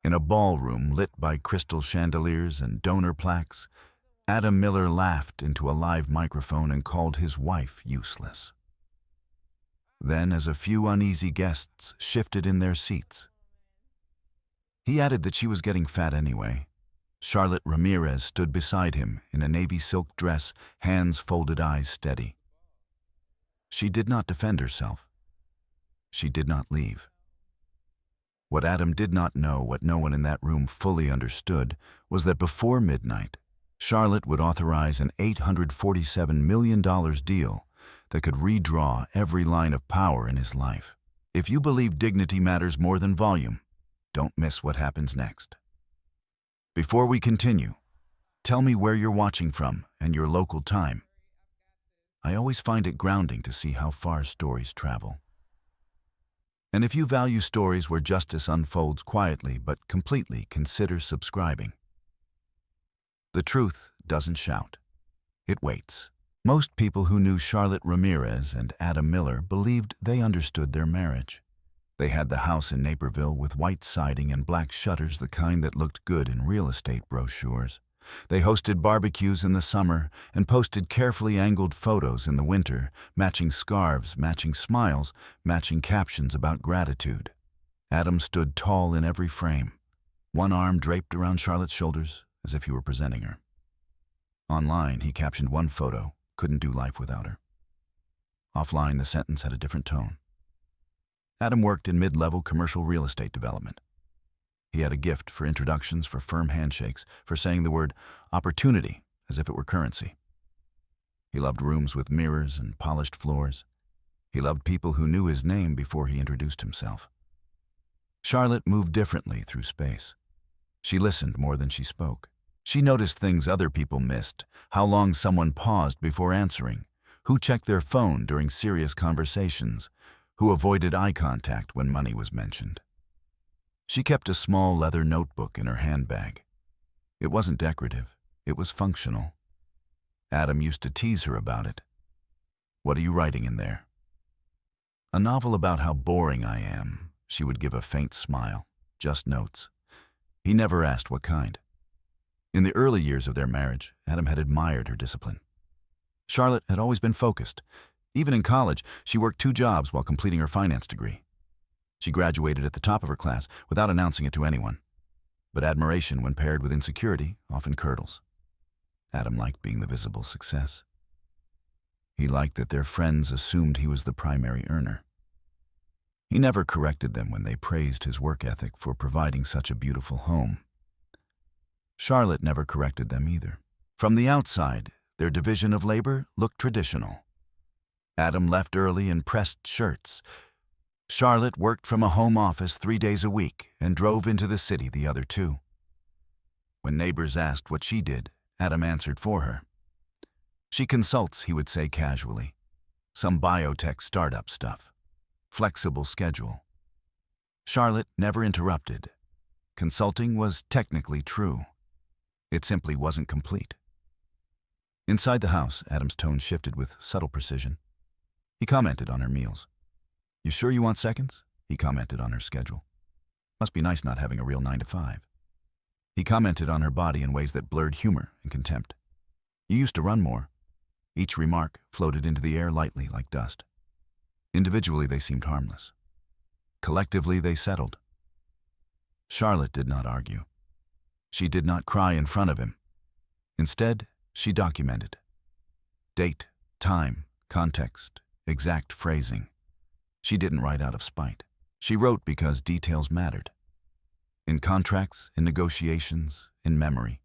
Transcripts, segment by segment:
In a ballroom lit by crystal chandeliers and donor plaques, Adam Miller laughed into a live microphone and called his wife useless. Then, as a few uneasy guests shifted in their seats, he added that she was getting fat anyway. Charlotte Ramirez stood beside him in a navy silk dress, hands folded, eyes steady. She did not defend herself. She did not leave. What Adam did not know, what no one in that room fully understood, was that before midnight, Charlotte would authorize an $847 million deal that could redraw every line of power in his life. If you believe dignity matters more than volume, don't miss what happens next. Before we continue, tell me where you're watching from and your local time. I always find it grounding to see how far stories travel. And if you value stories where justice unfolds quietly but completely, consider subscribing. The truth doesn't shout. It waits. Most people who knew Charlotte Ramirez and Adam Miller believed they understood their marriage. They had the house in Naperville with white siding and black shutters, the kind that looked good in real estate brochures. They hosted barbecues in the summer and posted carefully angled photos in the winter, matching scarves, matching smiles, matching captions about gratitude. Adam stood tall in every frame, one arm draped around Charlotte's shoulders as if he were presenting her. Online, he captioned one photo, "Couldn't do life without her." Offline, the sentence had a different tone. Adam worked in mid-level commercial real estate development. He had a gift for introductions, for firm handshakes, for saying the word opportunity as if it were currency. He loved rooms with mirrors and polished floors. He loved people who knew his name before he introduced himself. Charlotte moved differently through space. She listened more than she spoke. She noticed things other people missed, how long someone paused before answering, who checked their phone during serious conversations, who avoided eye contact when money was mentioned. She kept a small leather notebook in her handbag. It wasn't decorative, it was functional. Adam used to tease her about it. "What are you writing in there?" "A novel about how boring I am." She would give a faint smile. "Just notes." He never asked what kind. In the early years of their marriage, Adam had admired her discipline. Charlotte had always been focused. Even in college, she worked 2 jobs while completing her finance degree. She graduated at the top of her class without announcing it to anyone. But admiration, when paired with insecurity, often curdles. Adam liked being the visible success. He liked that their friends assumed he was the primary earner. He never corrected them when they praised his work ethic for providing such a beautiful home. Charlotte never corrected them either. From the outside, their division of labor looked traditional. Adam left early in pressed shirts. Charlotte worked from a home office 3 days a week and drove into the city the other 2. When neighbors asked what she did, Adam answered for her. "She consults," he would say casually. "Some biotech startup stuff. Flexible schedule." Charlotte never interrupted. Consulting was technically true. It simply wasn't complete. Inside the house, Adam's tone shifted with subtle precision. He commented on her meals. "You sure you want seconds?" He commented on her schedule. "Must be nice not having a real 9 to 5. He commented on her body in ways that blurred humor and contempt. "You used to run more." Each remark floated into the air lightly like dust. Individually, they seemed harmless. Collectively, they settled. Charlotte did not argue. She did not cry in front of him. Instead, she documented. Date, time, context, exact phrasing. She didn't write out of spite. She wrote because details mattered. In contracts, in negotiations, in memory.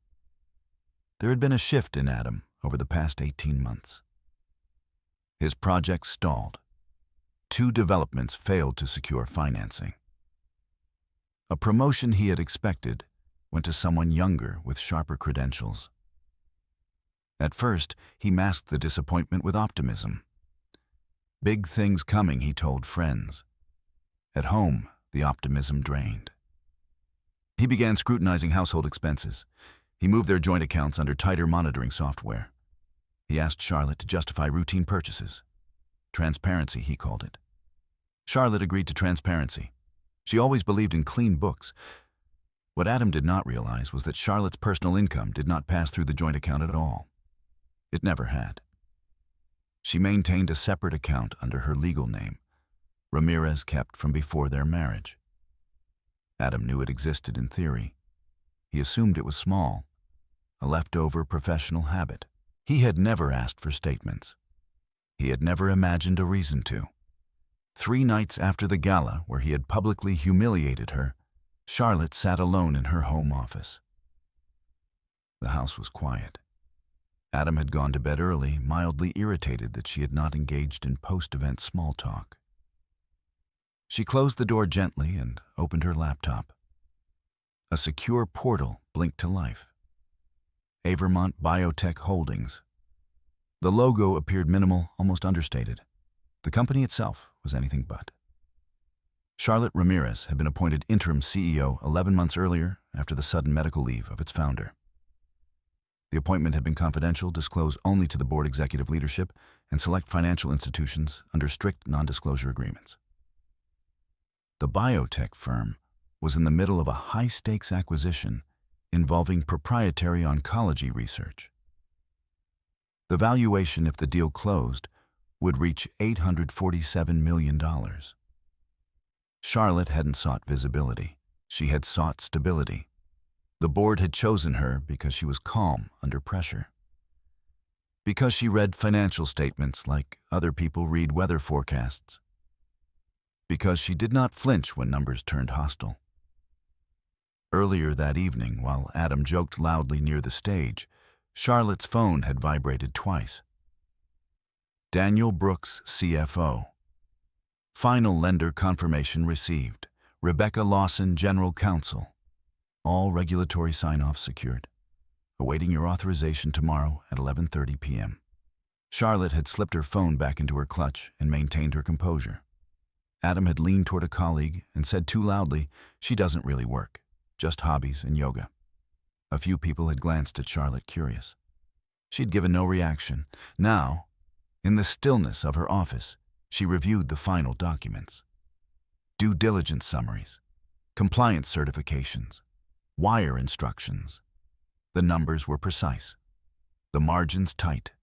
There had been a shift in Adam over the past 18 months. His projects stalled. 2 developments failed to secure financing. A promotion he had expected went to someone younger with sharper credentials. At first, he masked the disappointment with optimism. Big things coming, he told friends. At home, the optimism drained. He began scrutinizing household expenses. He moved their joint accounts under tighter monitoring software. He asked Charlotte to justify routine purchases. Transparency, he called it. Charlotte agreed to transparency. She always believed in clean books. What Adam did not realize was that Charlotte's personal income did not pass through the joint account at all. It never had. She maintained a separate account under her legal name, Ramirez kept from before their marriage. Adam knew it existed in theory. He assumed it was small, a leftover professional habit. He had never asked for statements. He had never imagined a reason to. 3 nights after the gala where he had publicly humiliated her, Charlotte sat alone in her home office. The house was quiet. Adam had gone to bed early, mildly irritated that she had not engaged in post-event small talk. She closed the door gently and opened her laptop. A secure portal blinked to life. Vermont Biotech Holdings. The logo appeared minimal, almost understated. The company itself was anything but. Charlotte Ramirez had been appointed interim CEO 11 months earlier after the sudden medical leave of its founder. The appointment had been confidential, disclosed only to the board executive leadership and select financial institutions under strict non-disclosure agreements. The biotech firm was in the middle of a high-stakes acquisition involving proprietary oncology research. The valuation, if the deal closed, would reach $847 million. Charlotte hadn't sought visibility. She had sought stability. The board had chosen her because she was calm under pressure. Because she read financial statements like other people read weather forecasts. Because she did not flinch when numbers turned hostile. Earlier that evening, while Adam joked loudly near the stage, Charlotte's phone had vibrated twice. Daniel Brooks, CFO. Final lender confirmation received. Rebecca Lawson, General Counsel. All regulatory sign-offs secured. Awaiting your authorization tomorrow at 11:30 p.m. Charlotte had slipped her phone back into her clutch and maintained her composure. Adam had leaned toward a colleague and said too loudly, "She doesn't really work, just hobbies and yoga." A few people had glanced at Charlotte, curious. She'd given no reaction. Now, in the stillness of her office, she reviewed the final documents. Due diligence summaries, compliance certifications, wire instructions. The numbers were precise, the margins tight,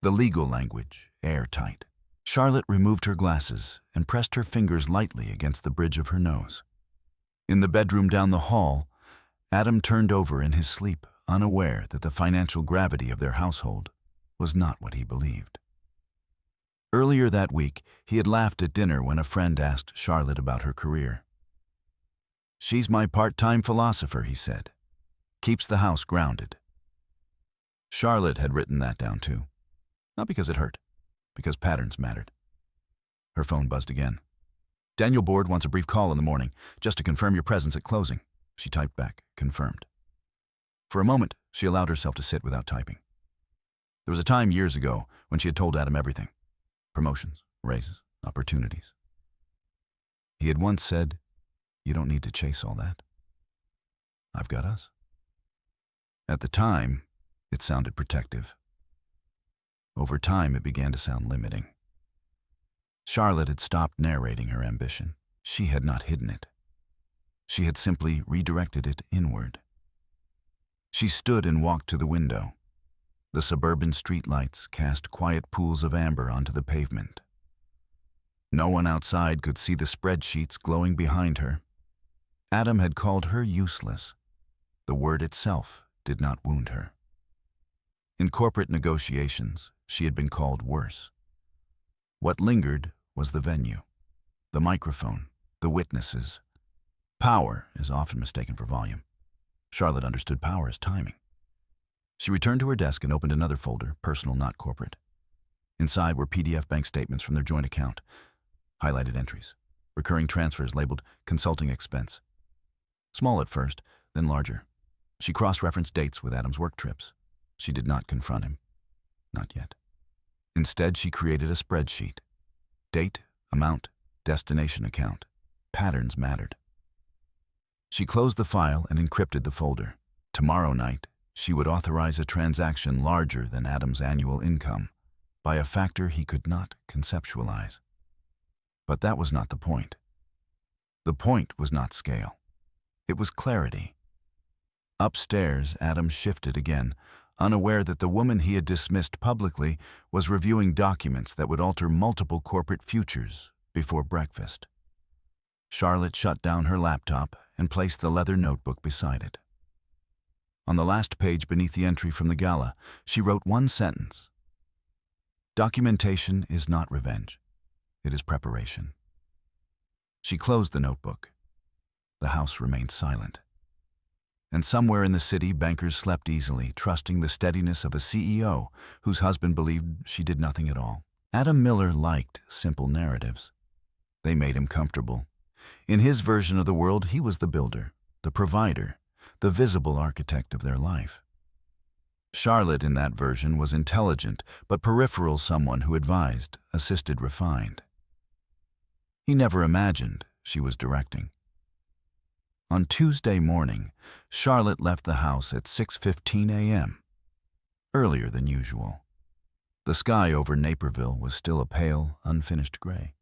the legal language airtight. Charlotte removed her glasses and pressed her fingers lightly against the bridge of her nose. In the bedroom down the hall, Adam turned over in his sleep, unaware that the financial gravity of their household was not what he believed. Earlier that week, he had laughed at dinner when a friend asked Charlotte about her career. "She's my part-time philosopher," he said. "Keeps the house grounded." Charlotte had written that down too. Not because it hurt, because patterns mattered. Her phone buzzed again. "Daniel Board wants a brief call in the morning, just to confirm your presence at closing." She typed back, "Confirmed." For a moment, she allowed herself to sit without typing. There was a time years ago when she had told Adam everything. Promotions, raises, opportunities. He had once said, "You don't need to chase all that. I've got us." At the time, it sounded protective. Over time, it began to sound limiting. Charlotte had stopped narrating her ambition. She had not hidden it. She had simply redirected it inward. She stood and walked to the window. The suburban streetlights cast quiet pools of amber onto the pavement. No one outside could see the spreadsheets glowing behind her. Adam had called her useless. The word itself did not wound her. In corporate negotiations, she had been called worse. What lingered was the venue, the microphone, the witnesses. Power is often mistaken for volume. Charlotte understood power as timing. She returned to her desk and opened another folder, personal, not corporate. Inside were PDF bank statements from their joint account, highlighted entries, recurring transfers labeled consulting expense. Small at first, then larger. She cross-referenced dates with Adam's work trips. She did not confront him. Not yet. Instead, she created a spreadsheet. Date, amount, destination account. Patterns mattered. She closed the file and encrypted the folder. Tomorrow night, she would authorize a transaction larger than Adam's annual income by a factor he could not conceptualize. But that was not the point. The point was not scale. It was clarity. Upstairs, Adam shifted again, unaware that the woman he had dismissed publicly was reviewing documents that would alter multiple corporate futures before breakfast. Charlotte shut down her laptop and placed the leather notebook beside it. On the last page beneath the entry from the gala, she wrote one sentence. Documentation is not revenge. It is preparation. She closed the notebook. The house remained silent. And somewhere in the city, bankers slept easily, trusting the steadiness of a CEO whose husband believed she did nothing at all. Adam Miller liked simple narratives. They made him comfortable. In his version of the world, he was the builder, the provider, the visible architect of their life. Charlotte, in that version, was intelligent, but peripheral, someone who advised, assisted, refined. He never imagined she was directing. On Tuesday morning, Charlotte left the house at 6:15 a.m., earlier than usual. The sky over Naperville was still a pale, unfinished gray.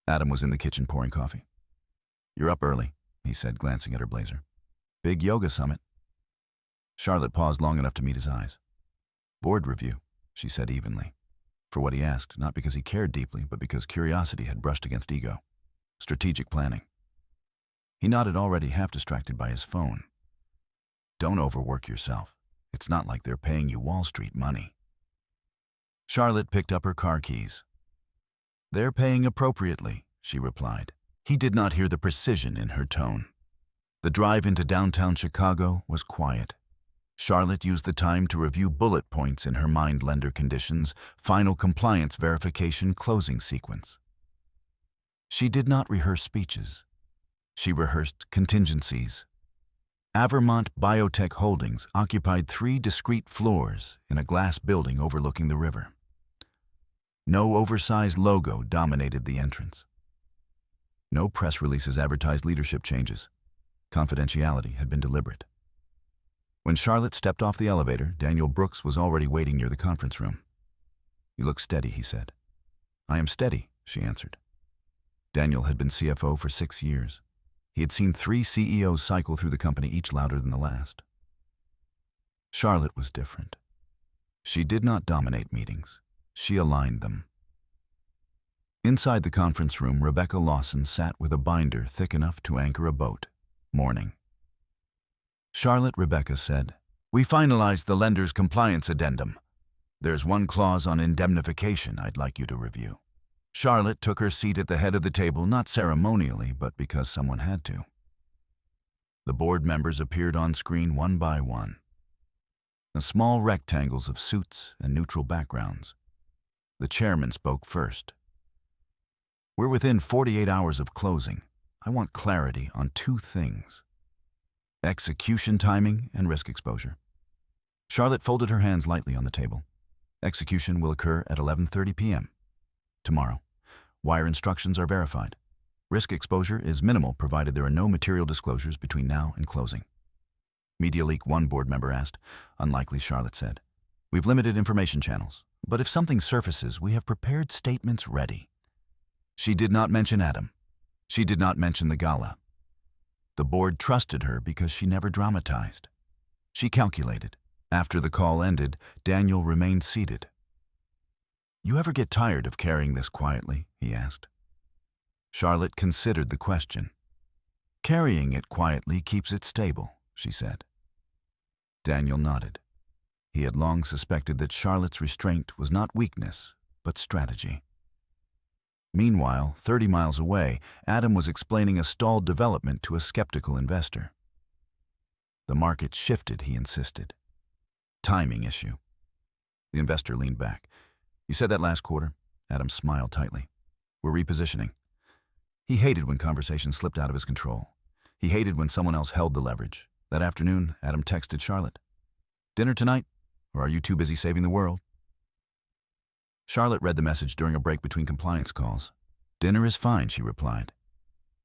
Adam was in the kitchen pouring coffee. "You're up early," he said, glancing at her blazer. "Big yoga summit." Charlotte paused long enough to meet his eyes. "Board review," she said evenly, for what he asked, not because he cared deeply, but because curiosity had brushed against ego. "Strategic planning." He nodded, already half distracted by his phone. "Don't overwork yourself. It's not like they're paying you Wall Street money." Charlotte picked up her car keys. "They're paying appropriately," she replied. He did not hear the precision in her tone. The drive into downtown Chicago was quiet. Charlotte used the time to review bullet points in her mind lender conditions, final compliance verification closing sequence. She did not rehearse speeches. She rehearsed contingencies. Avermont Biotech Holdings occupied 3 discrete floors in a glass building overlooking the river. No oversized logo dominated the entrance. No press releases advertised leadership changes. Confidentiality had been deliberate. When Charlotte stepped off the elevator, Daniel Brooks was already waiting near the conference room. "You look steady," he said. "I am steady," she answered. Daniel had been CFO for 6 years. He had seen 3 CEOs cycle through the company, each louder than the last. Charlotte was different. She did not dominate meetings. She aligned them. Inside the conference room, Rebecca Lawson sat with a binder thick enough to anchor a boat. Morning. "Charlotte," Rebecca said, "we finalized the lender's compliance addendum. There's one clause on indemnification I'd like you to review." Charlotte took her seat at the head of the table, not ceremonially, but because someone had to. The board members appeared on screen one by one. The small rectangles of suits and neutral backgrounds. The chairman spoke first. "We're within 48 hours of closing. I want clarity on 2 things. Execution timing and risk exposure." Charlotte folded her hands lightly on the table. "Execution will occur at 11:30 p.m. tomorrow. Wire instructions are verified. Risk exposure is minimal provided there are no material disclosures between now and closing." "Media leak," one board member asked. "Unlikely," Charlotte said. "We've limited information channels, but if something surfaces, we have prepared statements ready." She did not mention Adam. She did not mention the gala. The board trusted her because she never dramatized. She calculated. After the call ended, Daniel remained seated. "You ever get tired of carrying this quietly?" he asked. Charlotte considered the question. "Carrying it quietly keeps it stable," she said. Daniel nodded. He had long suspected that Charlotte's restraint was not weakness, but strategy. Meanwhile, 30 miles away, Adam was explaining a stalled development to a skeptical investor. "The market shifted," he insisted. "Timing issue." The investor leaned back. "You said that last quarter?" Adam smiled tightly. "We're repositioning." He hated when conversations slipped out of his control. He hated when someone else held the leverage. That afternoon, Adam texted Charlotte. "Dinner tonight? Or are you too busy saving the world?" Charlotte read the message during a break between compliance calls. "Dinner is fine," she replied.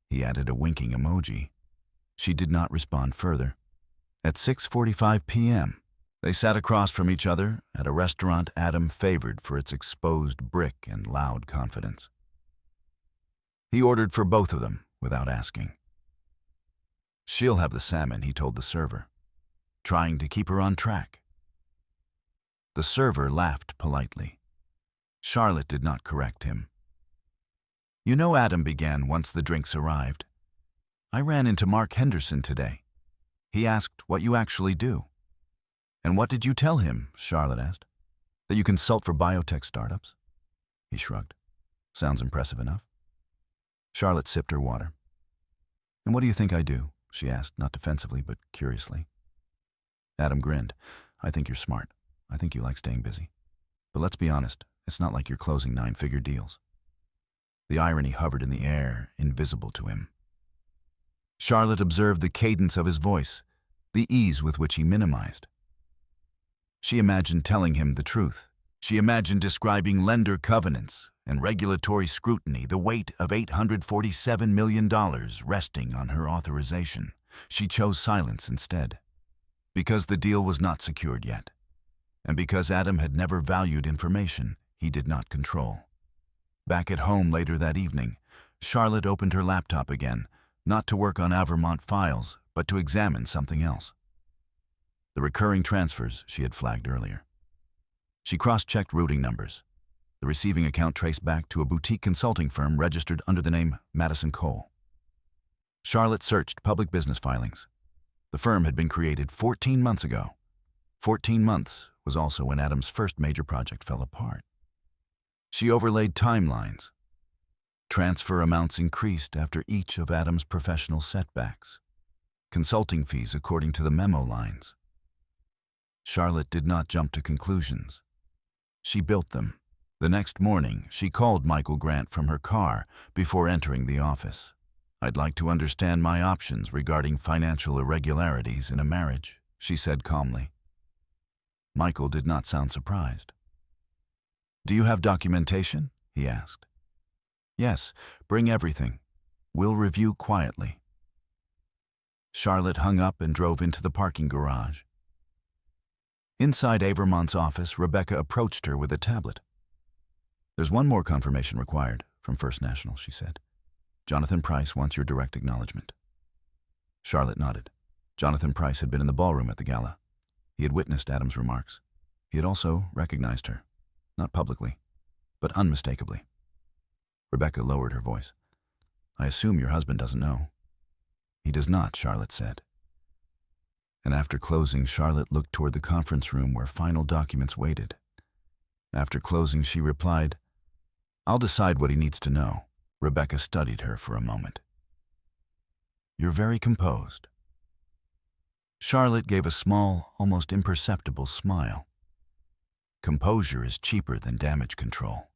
He added a winking emoji. She did not respond further. At 6:45 p.m., they sat across from each other at a restaurant Adam favored for its exposed brick and loud confidence. He ordered for both of them without asking. "She'll have the salmon," he told the server. trying to keep her on track. The server laughed politely. Charlotte did not correct him. "You know," Adam began once the drinks arrived, "I ran into Mark Henderson today. He asked what you actually do." "And what did you tell him?" Charlotte asked. "That you consult for biotech startups?" He shrugged. "Sounds impressive enough." Charlotte sipped her water. "And what do you think I do?" she asked, not defensively, but curiously. Adam grinned. "I think you're smart. I think you like staying busy. But let's be honest, it's not like you're closing 9-figure deals." The irony hovered in the air, invisible to him. Charlotte observed the cadence of his voice, the ease with which he minimized. She imagined telling him the truth. She imagined describing lender covenants and regulatory scrutiny, the weight of $847 million resting on her authorization. She chose silence instead, because the deal was not secured yet, and because Adam had never valued information he did not control. Back at home later that evening, Charlotte opened her laptop again, not to work on Vermont files, but to examine something else. The recurring transfers she had flagged earlier. She cross-checked routing numbers. The receiving account traced back to a boutique consulting firm registered under the name Madison Cole. Charlotte searched public business filings. The firm had been created 14 months ago. 14 months was also when Adam's first major project fell apart. She overlaid timelines. Transfer amounts increased after each of Adam's professional setbacks. Consulting fees according to the memo lines. Charlotte did not jump to conclusions. She built them. The next morning, she called Michael Grant from her car before entering the office. "I'd like to understand my options regarding financial irregularities in a marriage," she said calmly. Michael did not sound surprised. "Do you have documentation?" he asked. "Yes, bring everything. We'll review quietly." Charlotte hung up and drove into the parking garage. Inside Vermont's office, Rebecca approached her with a tablet. "There's one more confirmation required from First National," she said. "Jonathan Price wants your direct acknowledgement." Charlotte nodded. Jonathan Price had been in the ballroom at the gala. He had witnessed Adam's remarks. He had also recognized her, not publicly, but unmistakably. Rebecca lowered her voice. "I assume your husband doesn't know." "He does not," Charlotte said. And after closing, Charlotte looked toward the conference room where final documents waited. After closing, she replied, "I'll decide what he needs to know." Rebecca studied her for a moment. "You're very composed." Charlotte gave a small, almost imperceptible smile. Composure is cheaper than damage control.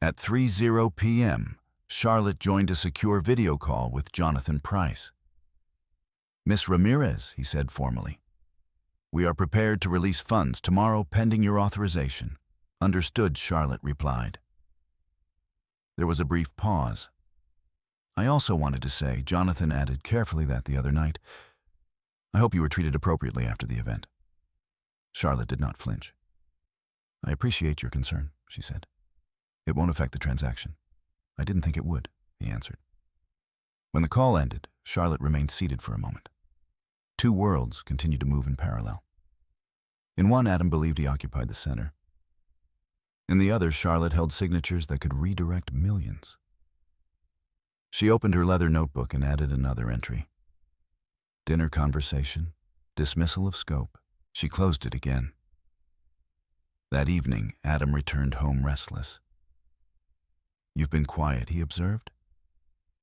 At 3:00 p.m., Charlotte joined a secure video call with Jonathan Price. "Miss Ramirez," he said formally, "we are prepared to release funds tomorrow pending your authorization." "Understood," Charlotte replied. There was a brief pause. "I also wanted to say," Jonathan added carefully that the other night, "I hope you were treated appropriately after the event." Charlotte did not flinch. "I appreciate your concern," she said. "It won't affect the transaction." "I didn't think it would," he answered. When the call ended, Charlotte remained seated for a moment. Two worlds continued to move in parallel. In one, Adam believed he occupied the center. In the other, Charlotte held signatures that could redirect millions. She opened her leather notebook and added another entry. Dinner conversation, dismissal of scope. She closed it again. That evening, Adam returned home restless. "You've been quiet," he observed.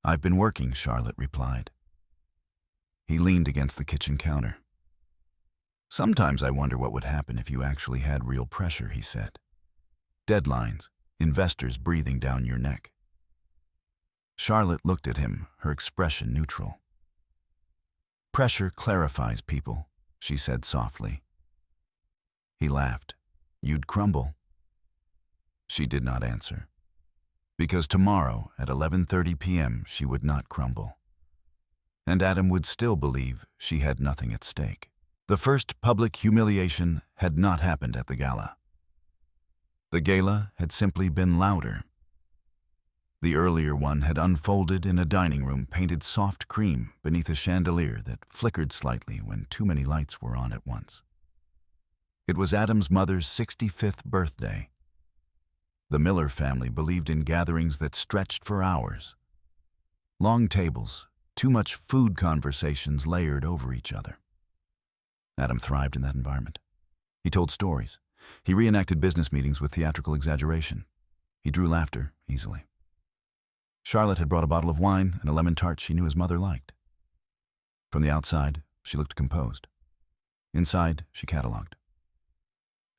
"I've been working," Charlotte replied. He leaned against the kitchen counter. "Sometimes I wonder what would happen if you actually had real pressure," he said. "Deadlines, investors breathing down your neck." Charlotte looked at him, her expression neutral. "Pressure clarifies people," she said softly. He laughed. "You'd crumble." She did not answer. Because tomorrow at 11:30 p.m. she would not crumble. And Adam would still believe she had nothing at stake. The first public humiliation had not happened at the gala. The gala had simply been louder. The earlier one had unfolded in a dining room painted soft cream beneath a chandelier that flickered slightly when too many lights were on at once. It was Adam's mother's 65th birthday. The Miller family believed in gatherings that stretched for hours. Long tables, too much food conversations layered over each other. Adam thrived in that environment. He told stories. He reenacted business meetings with theatrical exaggeration. He drew laughter easily. Charlotte had brought a bottle of wine and a lemon tart she knew his mother liked. From the outside, she looked composed. Inside, she catalogued.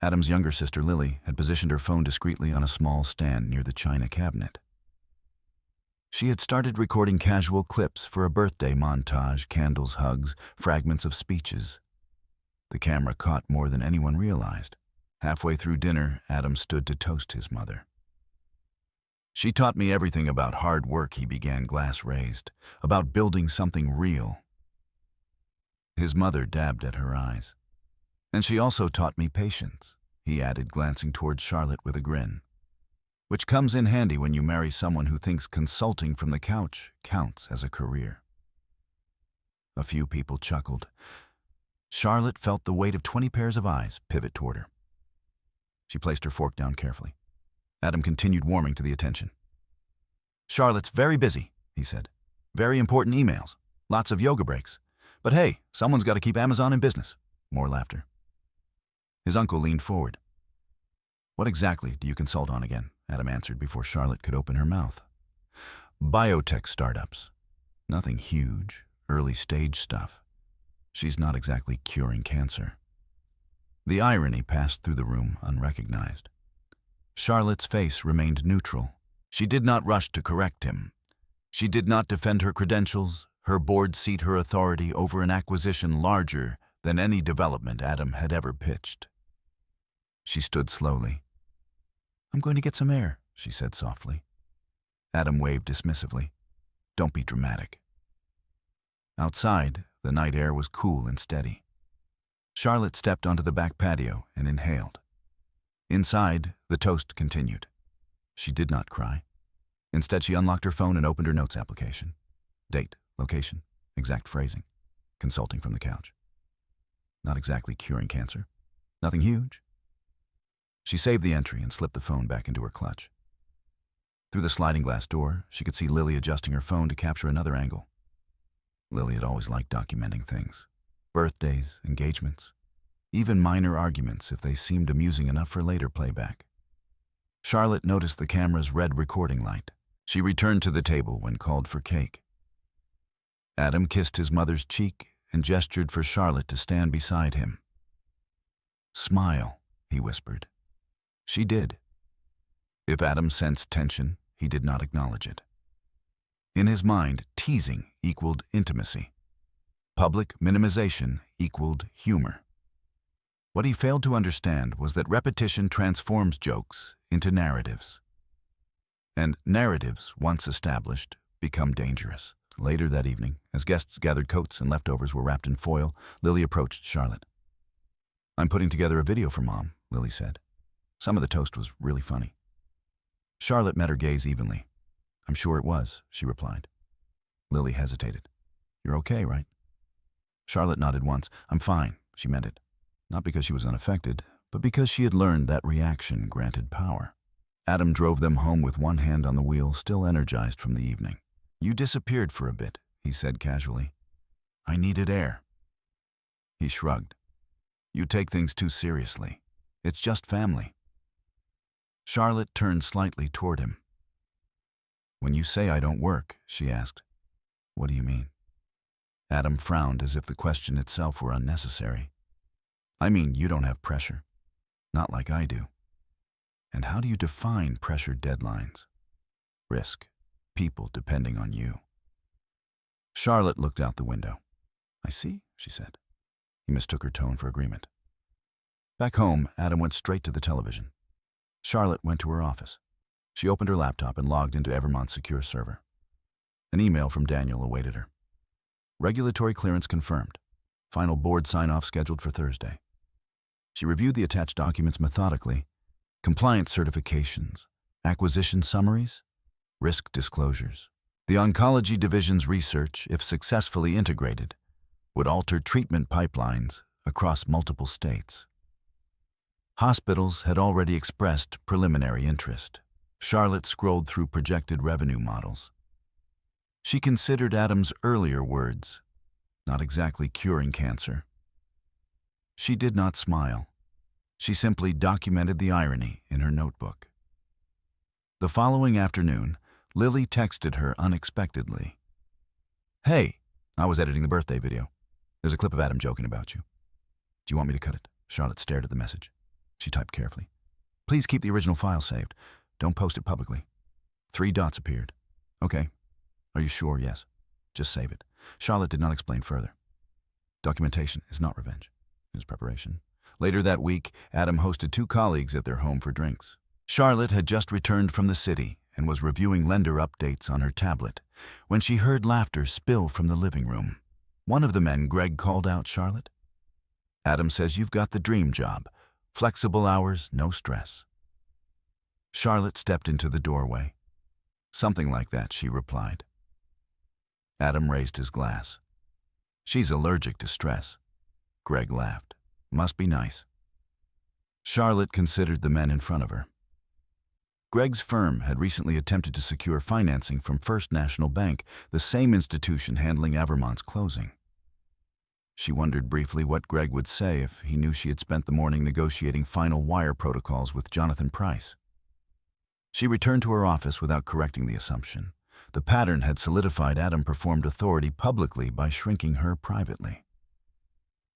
Adam's younger sister, Lily, had positioned her phone discreetly on a small stand near the china cabinet. She had started recording casual clips for a birthday montage, candles, hugs, fragments of speeches. The camera caught more than anyone realized. Halfway through dinner, Adam stood to toast his mother. "She taught me everything about hard work," he began, glass raised, "about building something real." His mother dabbed at her eyes. "And she also taught me patience," he added, glancing toward Charlotte with a grin. "Which comes in handy when you marry someone who thinks consulting from the couch counts as a career." A few people chuckled. Charlotte felt the weight of 20 pairs of eyes pivot toward her. She placed her fork down carefully. Adam continued, warming to the attention. "Charlotte's very busy," he said. "Very important emails. Lots of yoga breaks. But hey, someone's got to keep Amazon in business." More laughter. His uncle leaned forward. "What exactly do you consult on again?" Adam answered before Charlotte could open her mouth. "Biotech startups. Nothing huge, early-stage stuff. She's not exactly curing cancer." The irony passed through the room unrecognized. Charlotte's face remained neutral. She did not rush to correct him. She did not defend her credentials, her board seat, her authority over an acquisition larger than any development Adam had ever pitched. She stood slowly. "I'm going to get some air," she said softly. Adam waved dismissively. "Don't be dramatic." Outside, the night air was cool and steady. Charlotte stepped onto the back patio and inhaled. Inside, the toast continued. She did not cry. Instead, she unlocked her phone and opened her notes application. Date, location, exact phrasing. Consulting from the couch. Not exactly curing cancer. Nothing huge. She saved the entry and slipped the phone back into her clutch. Through the sliding glass door, she could see Lily adjusting her phone to capture another angle. Lily had always liked documenting things. Birthdays, engagements, even minor arguments if they seemed amusing enough for later playback. Charlotte noticed the camera's red recording light. She returned to the table when called for cake. Adam kissed his mother's cheek and gestured for Charlotte to stand beside him. "Smile," he whispered. She did. If Adam sensed tension, he did not acknowledge it. In his mind, teasing equaled intimacy. Public minimization equaled humor. What he failed to understand was that repetition transforms jokes into narratives. And narratives, once established, become dangerous. Later that evening, as guests gathered, coats and leftovers were wrapped in foil, Lily approached Charlotte. "I'm putting together a video for Mom," Lily said. "Some of the toast was really funny." Charlotte met her gaze evenly. "I'm sure it was," she replied. Lily hesitated. "You're okay, right?" Charlotte nodded once. "I'm fine," she meant it. Not because she was unaffected, but because she had learned that reaction granted power. Adam drove them home with one hand on the wheel, still energized from the evening. "You disappeared for a bit," he said casually. "I needed air." He shrugged. "You take things too seriously. It's just family." Charlotte turned slightly toward him. "When you say I don't work," she asked, "what do you mean?" Adam frowned as if the question itself were unnecessary. "I mean, you don't have pressure. Not like I do. And how do you define pressured deadlines? Risk. People depending on you." Charlotte looked out the window. "I see," she said. He mistook her tone for agreement. Back home, Adam went straight to the television. Charlotte went to her office. She opened her laptop and logged into Evermont's secure server. An email from Daniel awaited her. Regulatory clearance confirmed. Final board sign-off scheduled for Thursday. She reviewed the attached documents methodically. Compliance certifications, acquisition summaries. Risk disclosures. The oncology division's research, if successfully integrated, would alter treatment pipelines across multiple states. Hospitals had already expressed preliminary interest. Charlotte scrolled through projected revenue models. She considered Adam's earlier words, not exactly curing cancer. She did not smile. She simply documented the irony in her notebook. The following afternoon, Lily texted her unexpectedly. "Hey, I was editing the birthday video. There's a clip of Adam joking about you. Do you want me to cut it?" Charlotte stared at the message. She typed carefully. "Please keep the original file saved. Don't post it publicly." 3 dots appeared. "Okay. Are you sure?" "Yes. Just save it." Charlotte did not explain further. Documentation is not revenge. It is preparation. Later that week, Adam hosted 2 colleagues at their home for drinks. Charlotte had just returned from the city and was reviewing lender updates on her tablet when she heard laughter spill from the living room. One of the men, Greg, called out, "Charlotte, Adam says you've got the dream job. Flexible hours, no stress." Charlotte stepped into the doorway. "Something like that," she replied. Adam raised his glass. "She's allergic to stress." Greg laughed. "Must be nice." Charlotte considered the men in front of her. Greg's firm had recently attempted to secure financing from First National Bank, the same institution handling Evermont's closing. She wondered briefly what Greg would say if he knew she had spent the morning negotiating final wire protocols with Jonathan Price. She returned to her office without correcting the assumption. The pattern had solidified. Adam performed authority publicly by shrinking her privately.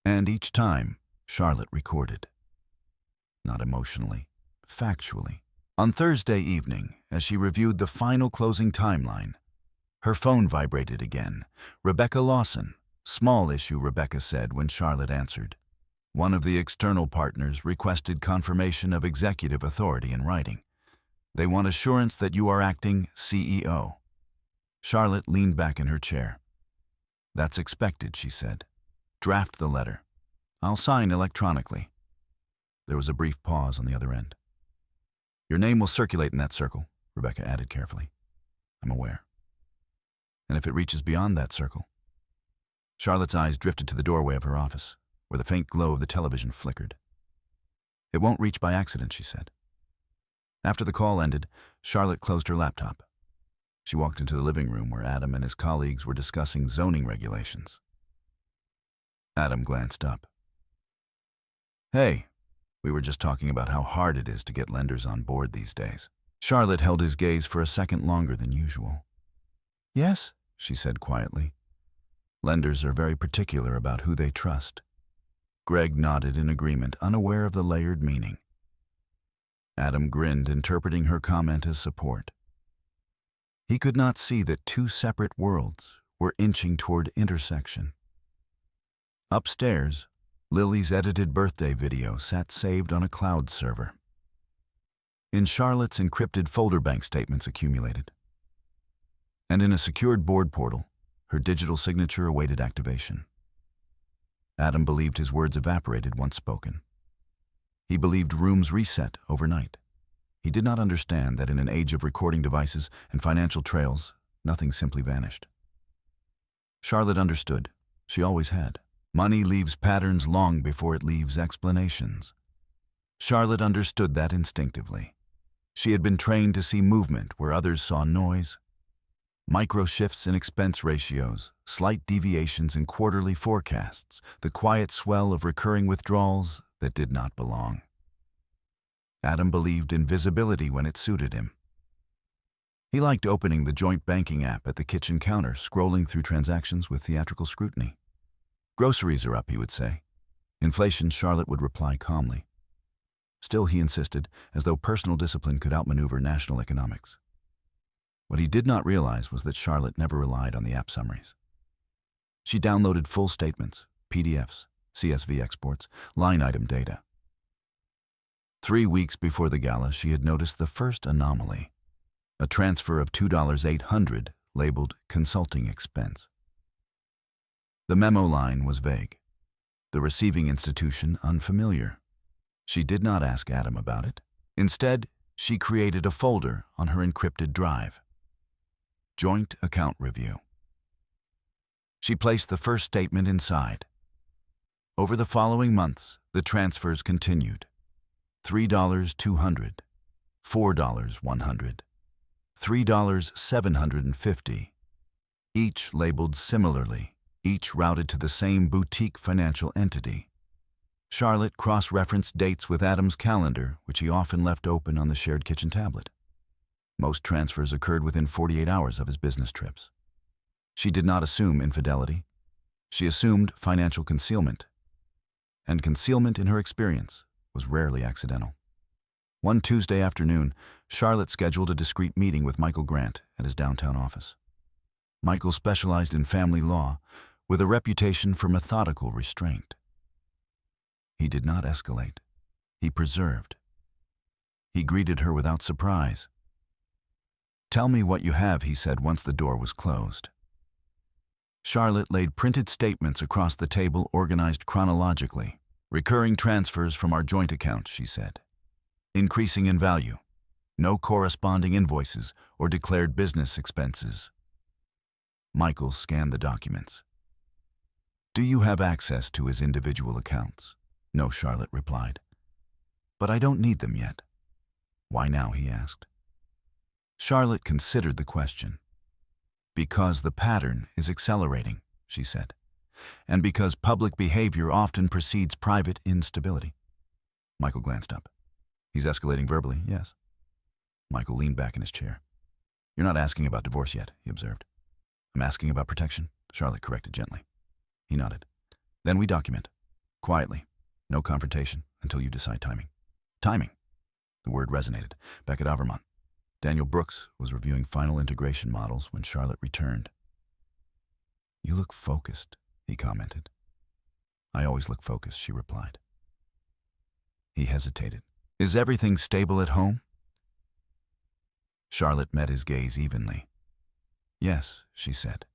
And each time, Charlotte recorded. Not emotionally, factually. On Thursday evening, as she reviewed the final closing timeline, her phone vibrated again. "Rebecca Lawson." "Small issue," Rebecca said when Charlotte answered. One of the external partners requested confirmation of executive authority in writing. "They want assurance that you are acting CEO." Charlotte leaned back in her chair. "That's expected," she said. "Draft the letter. I'll sign electronically." There was a brief pause on the other end. "Your name will circulate in that circle," Rebecca added carefully. "I'm aware." "And if it reaches beyond that circle?" Charlotte's eyes drifted to the doorway of her office, where the faint glow of the television flickered. "It won't reach by accident," she said. After the call ended, Charlotte closed her laptop. She walked into the living room where Adam and his colleagues were discussing zoning regulations. Adam glanced up. "Hey, we were just talking about how hard it is to get lenders on board these days." Charlotte held his gaze for a second longer than usual. "Yes," she said quietly. "Lenders are very particular about who they trust." Greg nodded in agreement, unaware of the layered meaning. Adam grinned, interpreting her comment as support. He could not see that 2 separate worlds were inching toward intersection. Upstairs, Lily's edited birthday video sat saved on a cloud server. In Charlotte's encrypted folder, bank statements accumulated. And in a secured board portal, her digital signature awaited activation. Adam believed his words evaporated once spoken. He believed rooms reset overnight. He did not understand that in an age of recording devices and financial trails, nothing simply vanished. Charlotte understood. She always had. Money leaves patterns long before it leaves explanations. Charlotte understood that instinctively. She had been trained to see movement where others saw noise. Micro shifts in expense ratios, slight deviations in quarterly forecasts, the quiet swell of recurring withdrawals that did not belong. Adam believed in visibility when it suited him. He liked opening the joint banking app at the kitchen counter, scrolling through transactions with theatrical scrutiny. "Groceries are up," he would say. "Inflation," Charlotte would reply calmly. Still, he insisted, as though personal discipline could outmaneuver national economics. What he did not realize was that Charlotte never relied on the app summaries. She downloaded full statements, PDFs, CSV exports, line item data. 3 weeks before the gala, she had noticed the first anomaly, a transfer of $2,800 labeled consulting expense. The memo line was vague, the receiving institution unfamiliar. She did not ask Adam about it. Instead, she created a folder on her encrypted drive. Joint account review. She placed the first statement inside. Over the following months, the transfers continued. $3 $200, $4 $100, $3 $750, each labeled similarly, each routed to the same boutique financial entity. Charlotte cross-referenced dates with Adam's calendar, which he often left open on the shared kitchen tablet. Most transfers occurred within 48 hours of his business trips. She did not assume infidelity. She assumed financial concealment. And concealment, in her experience, was rarely accidental. One Tuesday afternoon, Charlotte scheduled a discreet meeting with Michael Grant at his downtown office. Michael specialized in family law, with a reputation for methodical restraint. He did not escalate. He preserved. He greeted her without surprise. "Tell me what you have," he said once the door was closed. Charlotte laid printed statements across the table, organized chronologically. "Recurring transfers from our joint account," she said. "Increasing in value. No corresponding invoices or declared business expenses." Michael scanned the documents. "Do you have access to his individual accounts?" "No," Charlotte replied. "But I don't need them yet." "Why now?" he asked. Charlotte considered the question. "Because the pattern is accelerating," she said, "and because public behavior often precedes private instability." Michael glanced up. "He's escalating verbally, yes." Michael leaned back in his chair. "You're not asking about divorce yet," he observed. "I'm asking about protection," Charlotte corrected gently. He nodded. "Then we document. Quietly. No confrontation until you decide timing." Timing. The word resonated. Back at Overmont, Daniel Brooks was reviewing final integration models when Charlotte returned. "You look focused," he commented. "I always look focused," she replied. He hesitated. "Is everything stable at home?" Charlotte met his gaze evenly. "Yes," she said.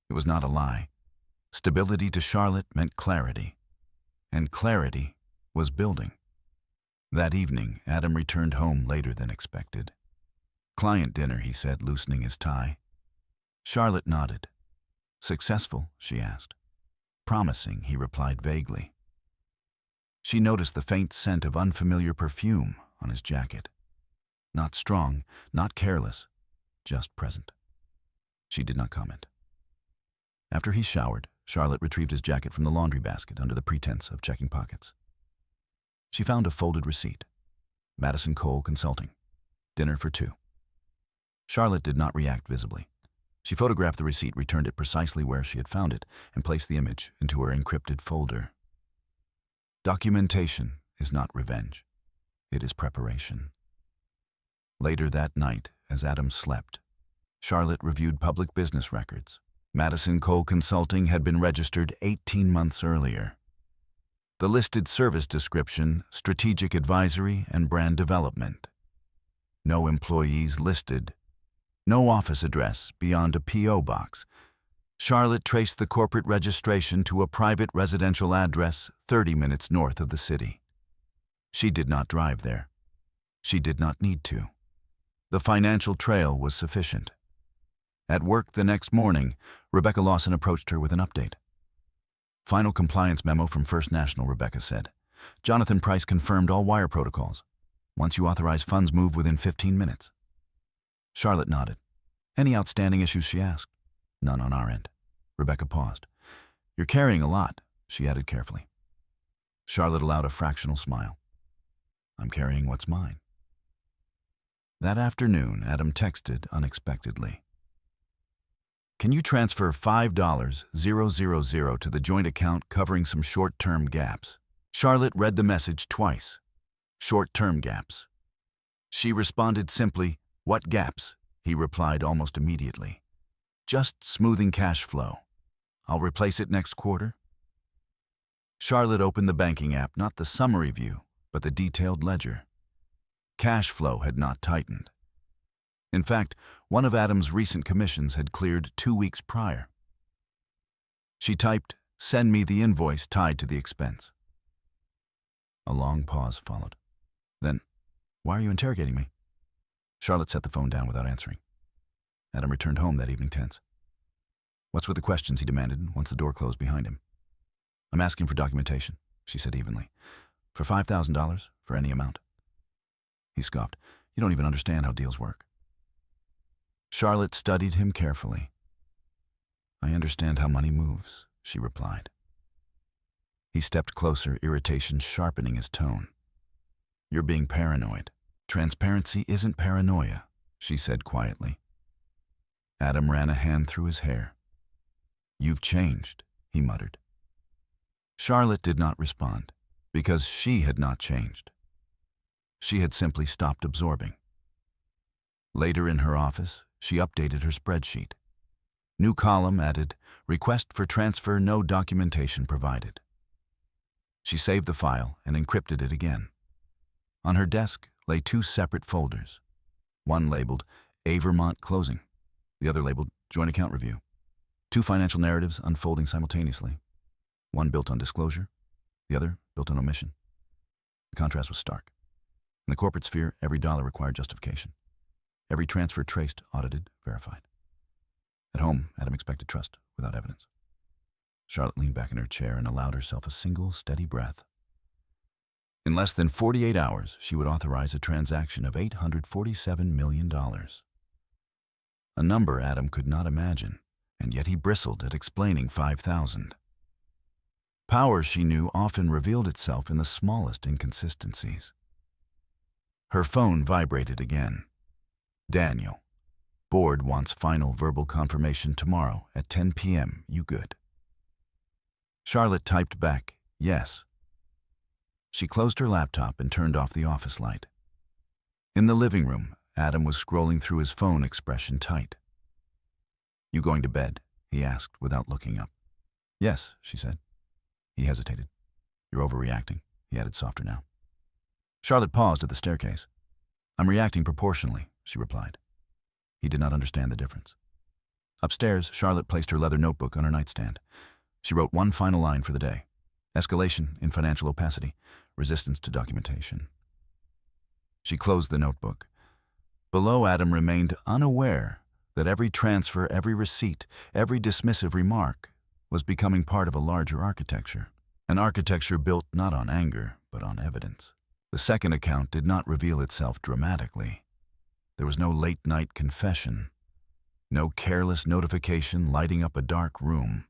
It was not a lie. Stability to Charlotte meant clarity. And clarity was building. That evening, Adam returned home later than expected. "Client dinner," he said, loosening his tie. Charlotte nodded. "Successful?" she asked. "Promising," he replied vaguely. She noticed the faint scent of unfamiliar perfume on his jacket. Not strong, not careless, just present. She did not comment. After he showered, Charlotte retrieved his jacket from the laundry basket under the pretense of checking pockets. She found a folded receipt. Madison Cole Consulting. Dinner for 2. Charlotte did not react visibly. She photographed the receipt, returned it precisely where she had found it, and placed the image into her encrypted folder. Documentation is not revenge. It is preparation. Later that night, as Adam slept, Charlotte reviewed public business records. Madison Cole Consulting had been registered 18 months earlier. The listed service description, strategic advisory and brand development. No employees listed. No office address beyond a P.O. box. Charlotte traced the corporate registration to a private residential address 30 minutes north of the city. She did not drive there. She did not need to. The financial trail was sufficient. At work the next morning, Rebecca Lawson approached her with an update. "Final compliance memo from First National," Rebecca said. "Jonathan Price confirmed all wire protocols. Once you authorize, funds move within 15 minutes. Charlotte nodded. "Any outstanding issues?" she asked. "None on our end." Rebecca paused. "You're carrying a lot," she added carefully. Charlotte allowed a fractional smile. "I'm carrying what's mine." That afternoon, Adam texted unexpectedly. "Can you transfer $5,000 to the joint account covering some short-term gaps?" Charlotte read the message twice. Short-term gaps. She responded simply, "What gaps?" He replied almost immediately. "Just smoothing cash flow. I'll replace it next quarter." Charlotte opened the banking app, not the summary view, but the detailed ledger. Cash flow had not tightened. In fact, one of Adam's recent commissions had cleared 2 weeks prior. She typed, "Send me the invoice tied to the expense." A long pause followed. Then, "Why are you interrogating me?" Charlotte set the phone down without answering. Adam returned home that evening tense. "What's with the questions?" he demanded once the door closed behind him. "I'm asking for documentation," she said evenly. "For $5,000, for any amount." He scoffed. "You don't even understand how deals work." Charlotte studied him carefully. "I understand how money moves," she replied. He stepped closer, irritation sharpening his tone. "You're being paranoid." "Transparency isn't paranoia," she said quietly. Adam ran a hand through his hair. "You've changed," he muttered. Charlotte did not respond, because she had not changed. She had simply stopped absorbing. Later in her office, she updated her spreadsheet. New column added, "Request for transfer, no documentation provided." She saved the file and encrypted it again. On her desk lay two separate folders, one labeled A Vermont Closing, the other labeled Joint Account Review. Two financial narratives unfolding simultaneously, one built on disclosure, the other built on omission. The contrast was stark. In the corporate sphere, every dollar required justification. Every transfer traced, audited, verified. At home, Adam expected trust without evidence. Charlotte leaned back in her chair and allowed herself a single, steady breath. In less than 48 hours, she would authorize a transaction of $847 million. A number Adam could not imagine, and yet he bristled at explaining 5,000. Power, she knew, often revealed itself in the smallest inconsistencies. Her phone vibrated again. "Daniel, board wants final verbal confirmation tomorrow at 10 p.m. You good?" Charlotte typed back, "Yes." She closed her laptop and turned off the office light. In the living room, Adam was scrolling through his phone, expression tight. "You going to bed?" he asked without looking up. "Yes," she said. He hesitated. "You're overreacting," he added softer now. Charlotte paused at the staircase. "I'm reacting proportionally," she replied. He did not understand the difference. Upstairs, Charlotte placed her leather notebook on her nightstand. She wrote one final line for the day. Escalation in financial opacity, resistance to documentation. She closed the notebook. Below, Adam remained unaware that every transfer, every receipt, every dismissive remark was becoming part of a larger architecture. An architecture built not on anger, but on evidence. The second account did not reveal itself dramatically. There was no late-night confession, no careless notification lighting up a dark room.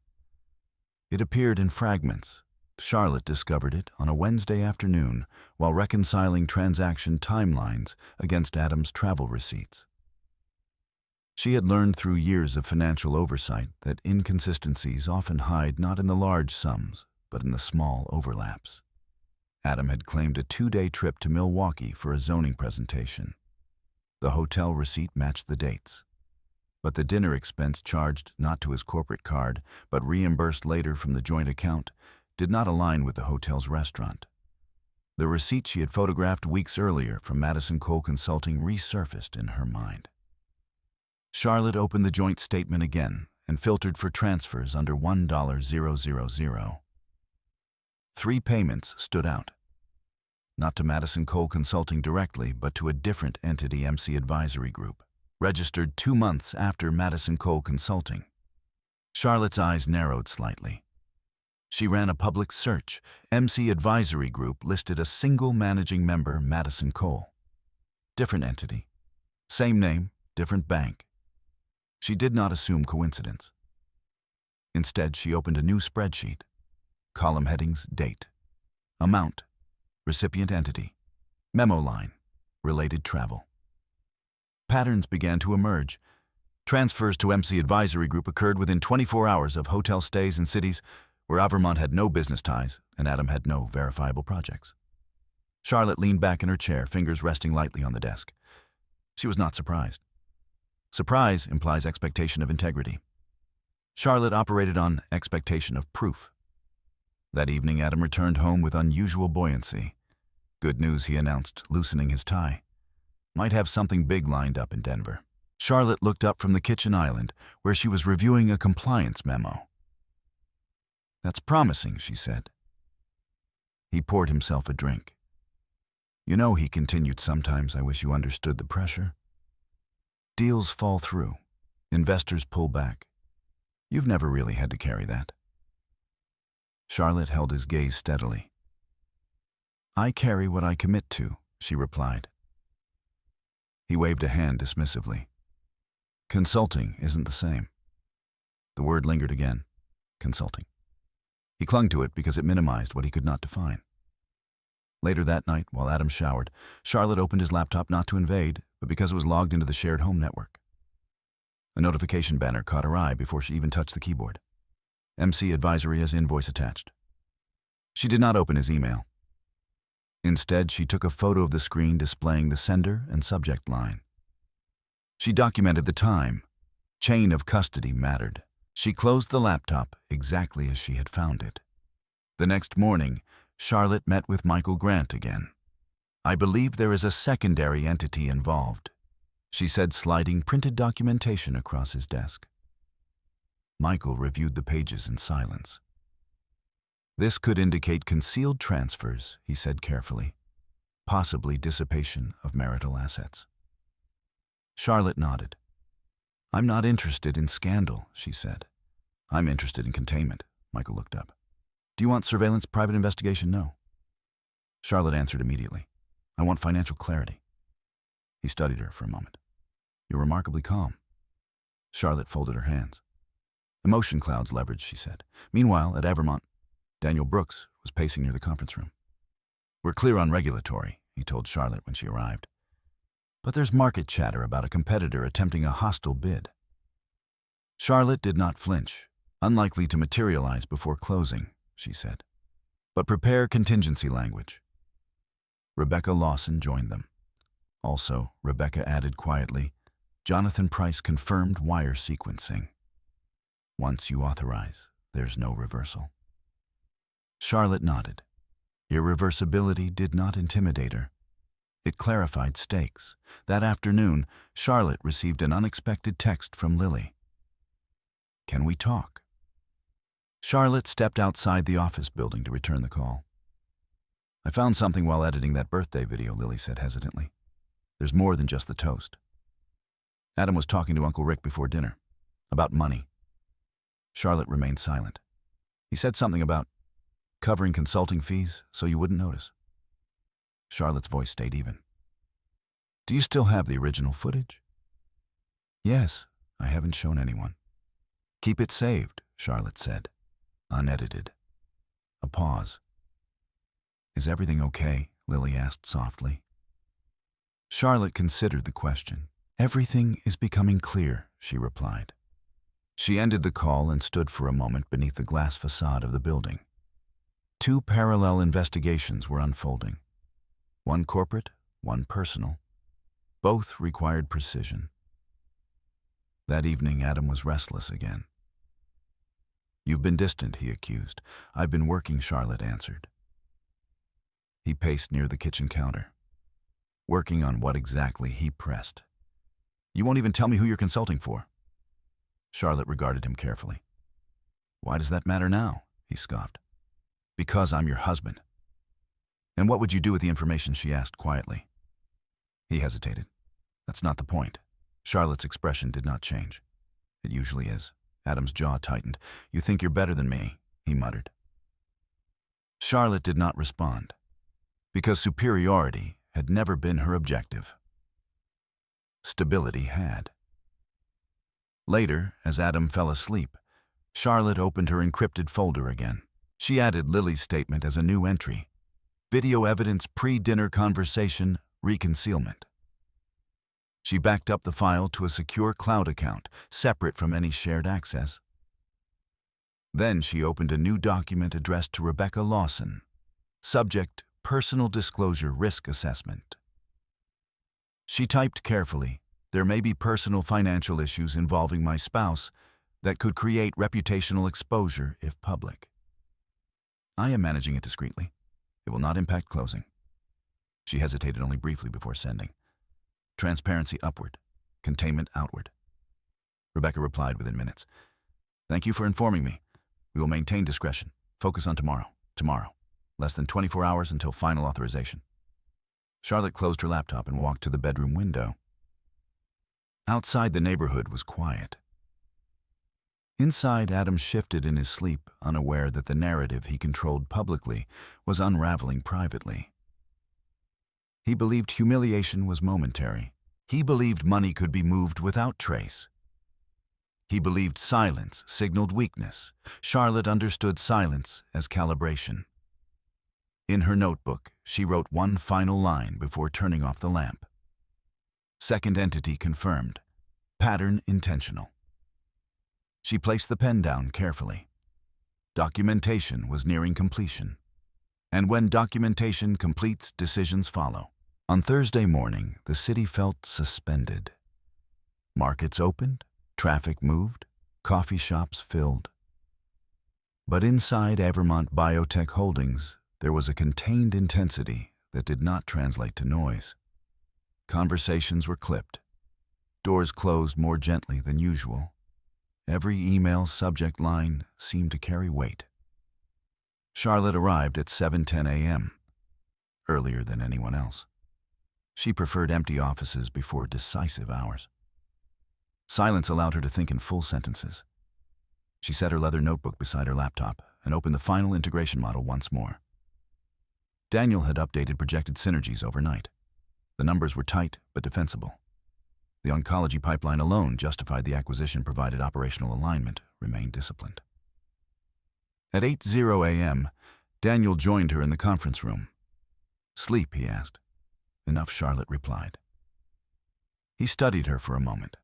It appeared in fragments. Charlotte discovered it on a Wednesday afternoon while reconciling transaction timelines against Adam's travel receipts. She had learned through years of financial oversight that inconsistencies often hide not in the large sums, but in the small overlaps. Adam had claimed a 2-day trip to Milwaukee for a zoning presentation. The hotel receipt matched the dates, but the dinner expense charged not to his corporate card, but reimbursed later from the joint account, did not align with the hotel's restaurant. The receipt she had photographed weeks earlier from Madison Cole Consulting resurfaced in her mind. Charlotte opened the joint statement again and filtered for transfers under $1,000. 3 payments stood out. Not to Madison Cole Consulting directly, but to a different entity, MC Advisory Group, registered 2 months after Madison Cole Consulting. Charlotte's eyes narrowed slightly. She ran a public search. MC Advisory Group listed a single managing member, Madison Cole. Different entity. Same name, different bank. She did not assume coincidence. Instead, she opened a new spreadsheet. Column headings, date. Amount, recipient entity. Memo line, related travel. Patterns began to emerge. Transfers to MC Advisory Group occurred within 24 hours of hotel stays in cities where Vermont had no business ties and Adam had no verifiable projects. Charlotte leaned back in her chair, fingers resting lightly on the desk. She was not surprised. Surprise implies expectation of integrity. Charlotte operated on expectation of proof. That evening, Adam returned home with unusual buoyancy. Good news, he announced, loosening his tie. Might have something big lined up in Denver. Charlotte looked up from the kitchen island, where she was reviewing a compliance memo. "That's promising," she said. He poured himself a drink. "You know," he continued, "sometimes I wish you understood the pressure. Deals fall through. Investors pull back. You've never really had to carry that. Charlotte held his gaze steadily. I carry what I commit to, she replied. He waved a hand dismissively. Consulting isn't the same. The word lingered again. Consulting. He clung to it because it minimized what he could not define. Later that night, while Adam showered, Charlotte opened his laptop not to invade, but because it was logged into the shared home network. A notification banner caught her eye before she even touched the keyboard. MC advisory as invoice attached. She did not open his email. Instead, she took a photo of the screen displaying the sender and subject line. She documented the time. Chain of custody mattered. She closed the laptop exactly as she had found it. The next morning, Charlotte met with Michael Grant again. I believe there is a secondary entity involved, she said, sliding printed documentation across his desk. Michael reviewed the pages in silence. This could indicate concealed transfers, he said carefully, possibly dissipation of marital assets. Charlotte nodded. I'm not interested in scandal, she said. I'm interested in containment. Michael looked up. Do you want surveillance, private investigation? No. Charlotte answered immediately. I want financial clarity. He studied her for a moment. You're remarkably calm. Charlotte folded her hands. Emotion clouds leverage, she said. Meanwhile, at Evermont, Daniel Brooks was pacing near the conference room. We're clear on regulatory, he told Charlotte when she arrived. But there's market chatter about a competitor attempting a hostile bid. Charlotte did not flinch, unlikely to materialize before closing, she said. But prepare contingency language. Rebecca Lawson joined them. Also, Rebecca added quietly, Jonathan Price confirmed wire sequencing. Once you authorize, there's no reversal. Charlotte nodded. Irreversibility did not intimidate her. It clarified stakes. That afternoon, Charlotte received an unexpected text from Lily. Can we talk? Charlotte stepped outside the office building to return the call. I found something while editing that birthday video, Lily said hesitantly. There's more than just the toast. Adam was talking to Uncle Rick before dinner. About money. Charlotte remained silent. He said something about covering consulting fees so you wouldn't notice. Charlotte's voice stayed even. Do you still have the original footage? Yes, I haven't shown anyone. Keep it saved, Charlotte said, unedited. A pause. Is everything okay? Lily asked softly. Charlotte considered the question. Everything is becoming clear, she replied. She ended the call and stood for a moment beneath the glass facade of the building. Two parallel investigations were unfolding. One corporate, one personal. Both required precision. That evening, Adam was restless again. You've been distant, he accused. I've been working, Charlotte answered. He paced near the kitchen counter. Working on what exactly, he pressed. You won't even tell me who you're consulting for. Charlotte regarded him carefully. Why does that matter now? He scoffed. Because I'm your husband. And what would you do with the information? She asked quietly. He hesitated. That's not the point. Charlotte's expression did not change. It usually is. Adam's jaw tightened. You think you're better than me, he muttered. Charlotte did not respond, because superiority had never been her objective. Stability had. Later, as Adam fell asleep, Charlotte opened her encrypted folder again. She added Lily's statement as a new entry. Video evidence pre-dinner conversation, reconcealment. She backed up the file to a secure cloud account, separate from any shared access. Then she opened a new document addressed to Rebecca Lawson. Subject, Personal Disclosure Risk Assessment. She typed carefully, there may be personal financial issues involving my spouse that could create reputational exposure if public. I am managing it discreetly. It will not impact closing. She hesitated only briefly before sending. Transparency upward, containment outward. Rebecca replied within minutes. Thank you for informing me. We will maintain discretion. Focus on tomorrow. Tomorrow. Less than 24 hours until final authorization. Charlotte closed her laptop and walked to the bedroom window. Outside, the neighborhood was quiet. Inside, Adam shifted in his sleep, unaware that the narrative he controlled publicly was unraveling privately. He believed humiliation was momentary. He believed money could be moved without trace. He believed silence signaled weakness. Charlotte understood silence as calibration. In her notebook, she wrote one final line before turning off the lamp. Second entity confirmed. Pattern intentional. She placed the pen down carefully. Documentation was nearing completion. And when documentation completes, decisions follow. On Thursday morning, the city felt suspended. Markets opened, traffic moved, coffee shops filled. But inside Evermont Biotech Holdings, there was a contained intensity that did not translate to noise. Conversations were clipped. Doors closed more gently than usual. Every email's subject line seemed to carry weight. Charlotte arrived at 7:10 a.m., earlier than anyone else. She preferred empty offices before decisive hours. Silence allowed her to think in full sentences. She set her leather notebook beside her laptop and opened the final integration model once more. Daniel had updated projected synergies overnight. The numbers were tight but defensible. The oncology pipeline alone justified the acquisition provided operational alignment remained disciplined. At 8:00 a.m., Daniel joined her in the conference room. "Sleep?" he asked. "Enough," Charlotte replied. He studied her for a moment.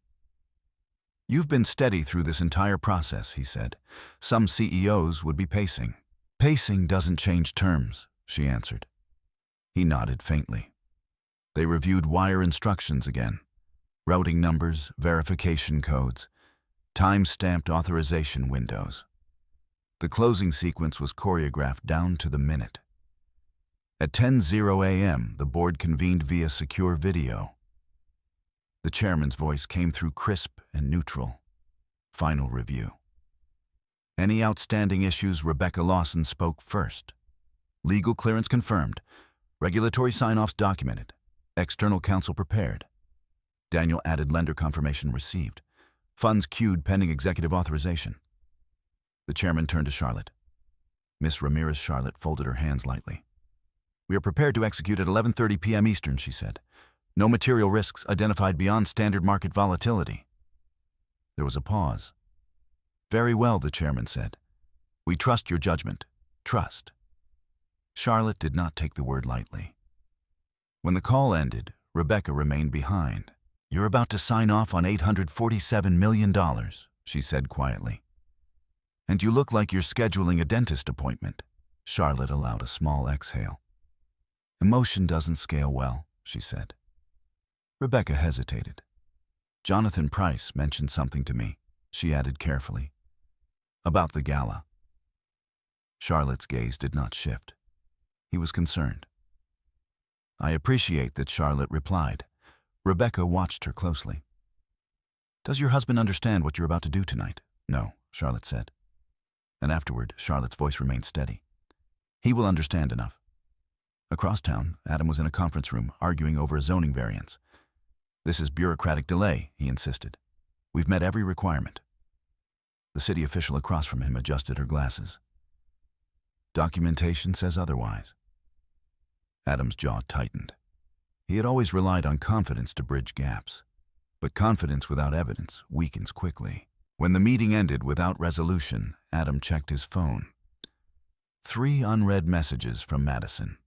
"You've been steady through this entire process," he said. "Some CEOs would be pacing." "Pacing doesn't change terms," she answered. He nodded faintly. They reviewed wire instructions again. Routing numbers, verification codes, time-stamped authorization windows. The closing sequence was choreographed down to the minute. At 10:00 a.m., the board convened via secure video. The chairman's voice came through crisp and neutral. Final review. Any outstanding issues? Rebecca Lawson spoke first. Legal clearance confirmed. Regulatory sign-offs documented. External counsel prepared. Daniel added lender confirmation received. Funds queued pending executive authorization. The chairman turned to Charlotte. Miss Ramirez. Charlotte folded her hands lightly. "We are prepared to execute at 11:30 p.m. Eastern," she said. "No material risks identified beyond standard market volatility." There was a pause. "Very well," the chairman said. "We trust your judgment. Trust." Charlotte did not take the word lightly. When the call ended, Rebecca remained behind. "You're about to sign off on $847 million, she said quietly. "And you look like you're scheduling a dentist appointment." Charlotte allowed a small exhale. "Emotion doesn't scale well," she said. Rebecca hesitated. "Jonathan Price mentioned something to me," she added carefully. "About the gala." Charlotte's gaze did not shift. He was concerned. "I appreciate that," Charlotte replied. Rebecca watched her closely. "Does your husband understand what you're about to do tonight?" "No," Charlotte said. And afterward, Charlotte's voice remained steady. "He will understand enough." Across town, Adam was in a conference room arguing over a zoning variance. "This is bureaucratic delay," he insisted. "We've met every requirement." The city official across from him adjusted her glasses. "Documentation says otherwise." Adam's jaw tightened. He had always relied on confidence to bridge gaps. But confidence without evidence weakens quickly. When the meeting ended without resolution, Adam checked his phone. 3 unread messages from Madison.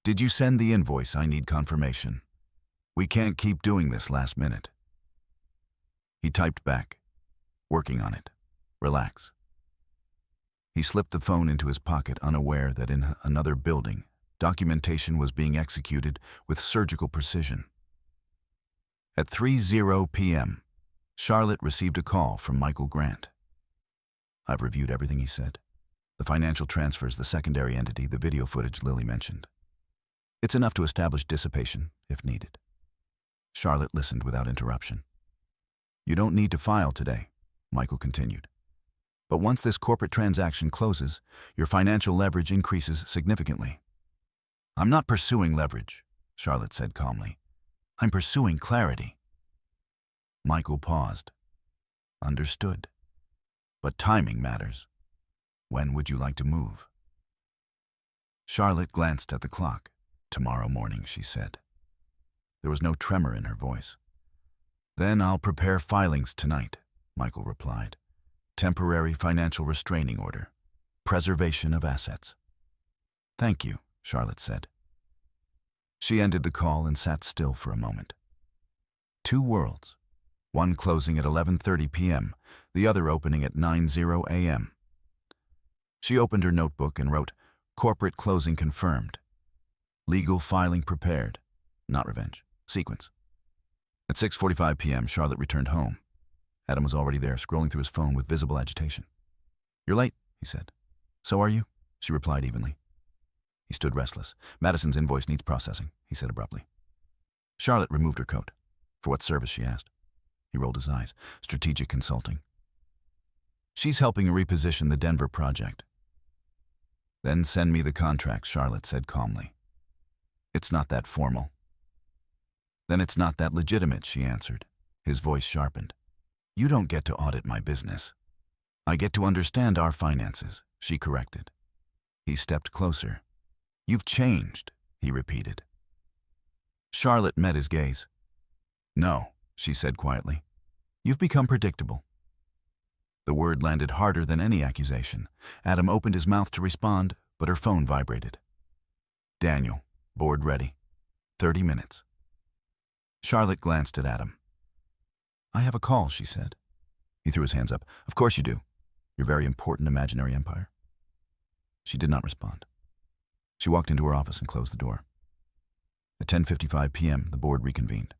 "Did you send the invoice? I need confirmation. We can't keep doing this last minute." He typed back, "Working on it. Relax." He slipped the phone into his pocket, unaware that in another building, documentation was being executed with surgical precision. At 3:00 p.m., Charlotte received a call from Michael Grant. "I've reviewed everything," he said. "The financial transfers, the secondary entity, the video footage Lily mentioned. It's enough to establish dissipation, if needed." Charlotte listened without interruption. "You don't need to file today," Michael continued. "But once this corporate transaction closes, your financial leverage increases significantly." "I'm not pursuing leverage," Charlotte said calmly. "I'm pursuing clarity." Michael paused. Understood. But timing matters. When would you like to move? Charlotte glanced at the clock. Tomorrow morning, she said. There was no tremor in her voice. Then I'll prepare filings tonight, Michael replied. Temporary financial restraining order. Preservation of assets. Thank you, Charlotte said. She ended the call and sat still for a moment. Two worlds, one closing at 11:30 p.m., the other opening at 9:00 a.m. She opened her notebook and wrote, "Corporate closing confirmed. Legal filing prepared. Not revenge. Sequence." At 6:45 p.m., Charlotte returned home. Adam was already there, scrolling through his phone with visible agitation. "You're late," he said. "So are you," she replied evenly. He stood restless. "Madison's invoice needs processing," he said abruptly. Charlotte removed her coat. "For what service?" she asked. He rolled his eyes. "Strategic consulting." "She's helping reposition the Denver project." "Then send me the contract," Charlotte said calmly. "It's not that formal." "Then it's not that legitimate," she answered. His voice sharpened. "You don't get to audit my business. I get to understand our finances," she corrected. He stepped closer. "You've changed," he repeated. Charlotte met his gaze. "No," she said quietly. "You've become predictable." The word landed harder than any accusation. Adam opened his mouth to respond, but her phone vibrated. "Daniel, board ready. 30 minutes. Charlotte glanced at Adam. "I have a call," she said. He threw his hands up. "Of course you do. Your very important imaginary empire." She did not respond. She walked into her office and closed the door. At 10:55 p.m., the board reconvened.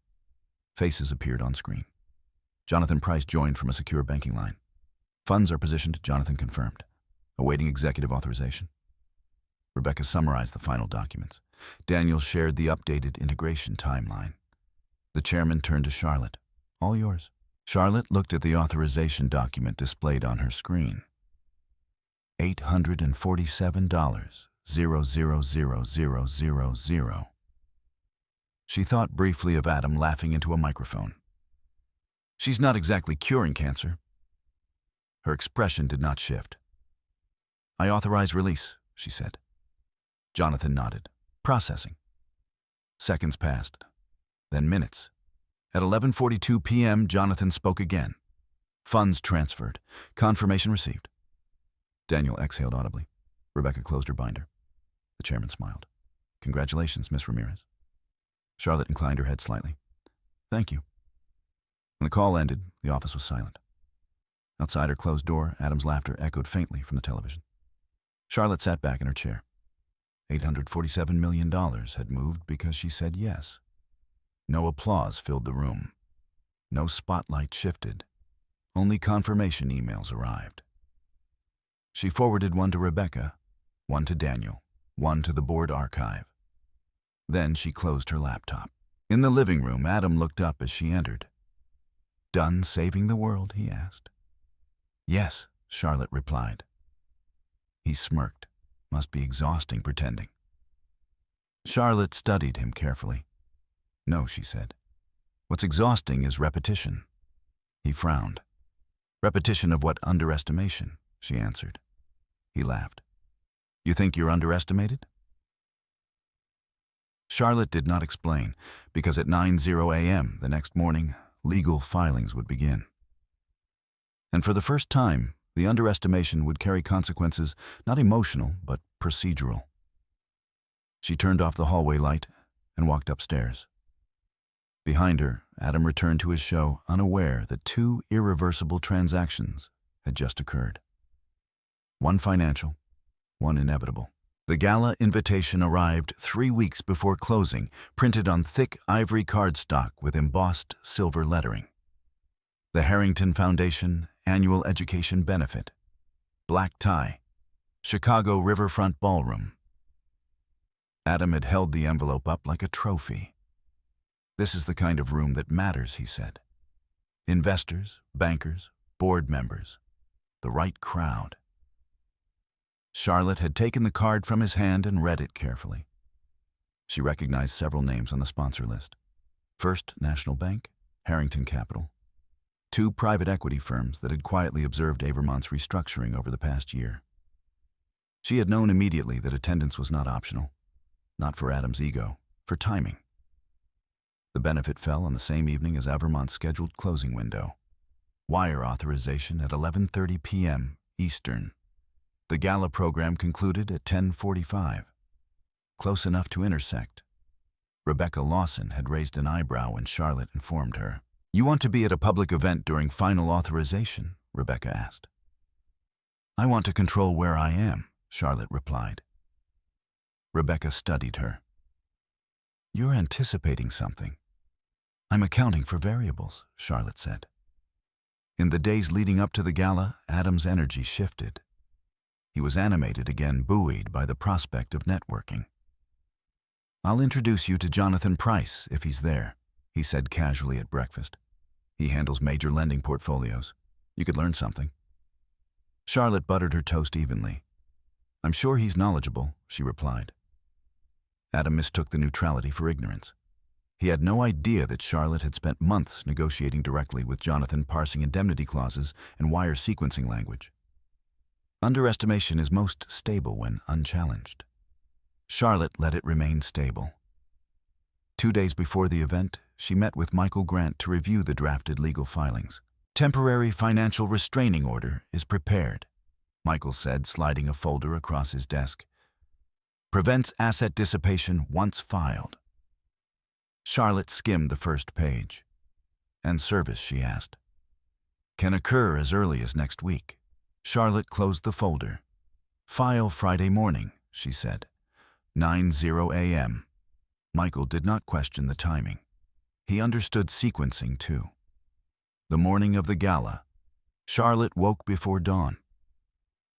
Faces appeared on screen. Jonathan Price joined from a secure banking line. "Funds are positioned," Jonathan confirmed. "Awaiting executive authorization." Rebecca summarized the final documents. Daniel shared the updated integration timeline. The chairman turned to Charlotte. "All yours." Charlotte looked at the authorization document displayed on her screen. $847,000,000,000. She thought briefly of Adam laughing into a microphone. "She's not exactly curing cancer." Her expression did not shift. "I authorize release," she said. Jonathan nodded. "Processing." Seconds passed, then minutes. At 11:42 p.m., Jonathan spoke again. "Funds transferred. Confirmation received." Daniel exhaled audibly. Rebecca closed her binder. The chairman smiled. "Congratulations, Miss Ramirez." Charlotte inclined her head slightly. "Thank you." When the call ended, the office was silent. Outside her closed door, Adam's laughter echoed faintly from the television. Charlotte sat back in her chair. $847 million had moved because she said yes. No applause filled the room. No spotlight shifted. Only confirmation emails arrived. She forwarded one to Rebecca, one to Daniel, one to the board archive. Then she closed her laptop. In the living room, Adam looked up as she entered. "Done saving the world?" he asked. "Yes," Charlotte replied. He smirked. Must be exhausting pretending. Charlotte studied him carefully. "No," she said. "What's exhausting is repetition." He frowned. "Repetition of what underestimation?" she answered. He laughed. "You think you're underestimated?" Charlotte did not explain, because at 9:00 a.m. the next morning, legal filings would begin. And for the first time, the underestimation would carry consequences not emotional, but procedural. She turned off the hallway light and walked upstairs. Behind her, Adam returned to his show, unaware that two irreversible transactions had just occurred. One financial, one inevitable. The gala invitation arrived 3 weeks before closing, printed on thick ivory cardstock with embossed silver lettering. The Harrington Foundation Annual Education Benefit. Black tie. Chicago Riverfront Ballroom. Adam had held the envelope up like a trophy. "This is the kind of room that matters," he said. "Investors, bankers, board members. The right crowd." Charlotte had taken the card from his hand and read it carefully. She recognized several names on the sponsor list. First National Bank, Harrington Capital, two private equity firms that had quietly observed Avermont's restructuring over the past year. She had known immediately that attendance was not optional, not for Adam's ego, for timing. The benefit fell on the same evening as Avermont's scheduled closing window. Wire authorization at 11:30 p.m. Eastern. The gala program concluded at 10:45. Close enough to intersect. Rebecca Lawson had raised an eyebrow when Charlotte informed her. "You want to be at a public event during final authorization?" Rebecca asked. "I want to control where I am," Charlotte replied. Rebecca studied her. "You're anticipating something." "I'm accounting for variables," Charlotte said. In the days leading up to the gala, Adam's energy shifted. He was animated again, buoyed by the prospect of networking. "I'll introduce you to Jonathan Price, if he's there," he said casually at breakfast. "He handles major lending portfolios. You could learn something." Charlotte buttered her toast evenly. "I'm sure he's knowledgeable," she replied. Adam mistook the neutrality for ignorance. He had no idea that Charlotte had spent months negotiating directly with Jonathan, parsing indemnity clauses and wire sequencing language. Underestimation is most stable when unchallenged. Charlotte let it remain stable. 2 days before the event, she met with Michael Grant to review the drafted legal filings. "Temporary financial restraining order is prepared," Michael said, sliding a folder across his desk. "Prevents asset dissipation once filed." Charlotte skimmed the first page. "And service?" she asked. "Can occur as early as next week." Charlotte closed the folder. "File Friday morning," she said. 9:00 a.m. Michael did not question the timing. He understood sequencing, too. The morning of the gala, Charlotte woke before dawn.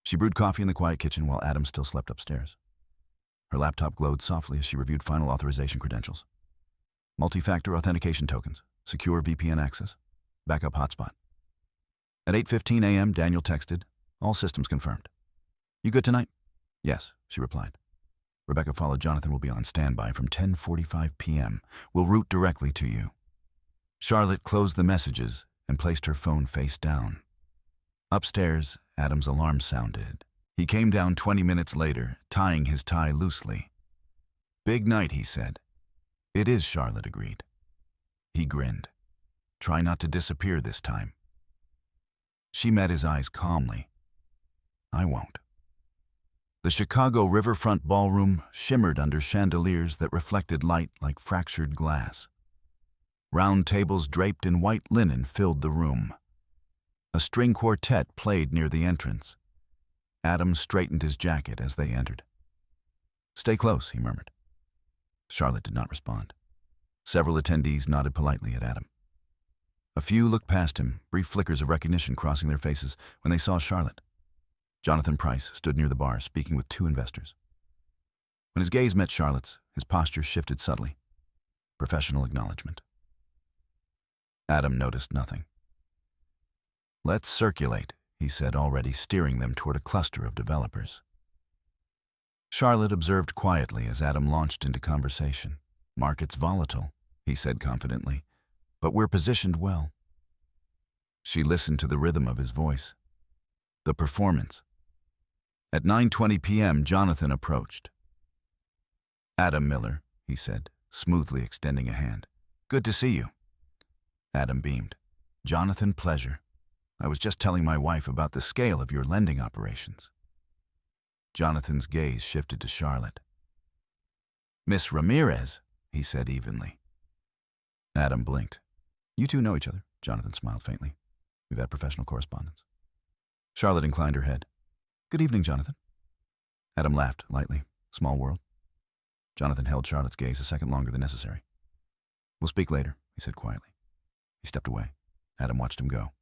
She brewed coffee in the quiet kitchen while Adam still slept upstairs. Her laptop glowed softly as she reviewed final authorization credentials. Multi-factor authentication tokens, secure VPN access, backup hotspot. At 8:15 a.m., Daniel texted, "All systems confirmed." "You good tonight?" "Yes," she replied. Rebecca followed. "Jonathan will be on standby from 10:45 p.m. We'll route directly to you." Charlotte closed the messages and placed her phone face down. Upstairs, Adam's alarm sounded. He came down 20 minutes later, tying his tie loosely. "Big night," he said. "It is," Charlotte agreed. He grinned. "Try not to disappear this time." She met his eyes calmly. "I won't." The Chicago riverfront ballroom shimmered under chandeliers that reflected light like fractured glass. Round tables draped in white linen filled the room. A string quartet played near the entrance. Adam straightened his jacket as they entered. "Stay close," he murmured. Charlotte did not respond. Several attendees nodded politely at Adam. A few looked past him, brief flickers of recognition crossing their faces when they saw Charlotte. Jonathan Price stood near the bar, speaking with 2 investors. When his gaze met Charlotte's, his posture shifted subtly. Professional acknowledgement. Adam noticed nothing. "Let's circulate," he said, already steering them toward a cluster of developers. Charlotte observed quietly as Adam launched into conversation. "Market's volatile," he said confidently, "but we're positioned well." She listened to the rhythm of his voice. The performance. At 9:20 p.m., Jonathan approached. "Adam Miller," he said, smoothly extending a hand. "Good to see you." Adam beamed. "Jonathan, pleasure. I was just telling my wife about the scale of your lending operations." Jonathan's gaze shifted to Charlotte. "Miss Ramirez," he said evenly. Adam blinked. "You two know each other," Jonathan smiled faintly. "We've had professional correspondence." Charlotte inclined her head. "Good evening, Jonathan." Adam laughed lightly. "Small world." Jonathan held Charlotte's gaze a second longer than necessary. "We'll speak later," he said quietly. He stepped away. Adam watched him go.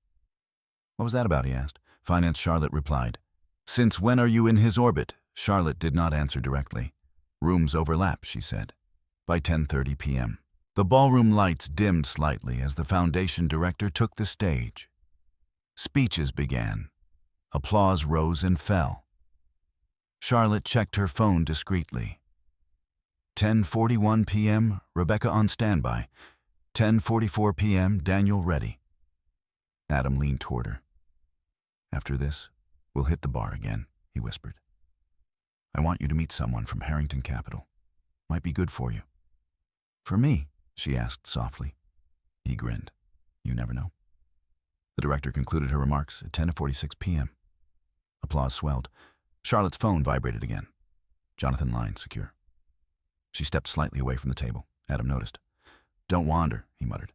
"What was that about?" he asked. "Finance," Charlotte replied. "Since when are you in his orbit?" Charlotte did not answer directly. "Rooms overlap," she said. By 10:30 p.m. The ballroom lights dimmed slightly as the foundation director took the stage. Speeches began. Applause rose and fell. Charlotte checked her phone discreetly. 10:41 p.m., Rebecca on standby. 10:44 p.m., Daniel ready. Adam leaned toward her. "After this, we'll hit the bar again," he whispered. "I want you to meet someone from Harrington Capital. Might be good for you." "For me?" she asked softly. He grinned. "You never know." The director concluded her remarks at 10:46 p.m. Applause swelled. Charlotte's phone vibrated again. Jonathan line secure. She stepped slightly away from the table. Adam noticed. "Don't wander," he muttered.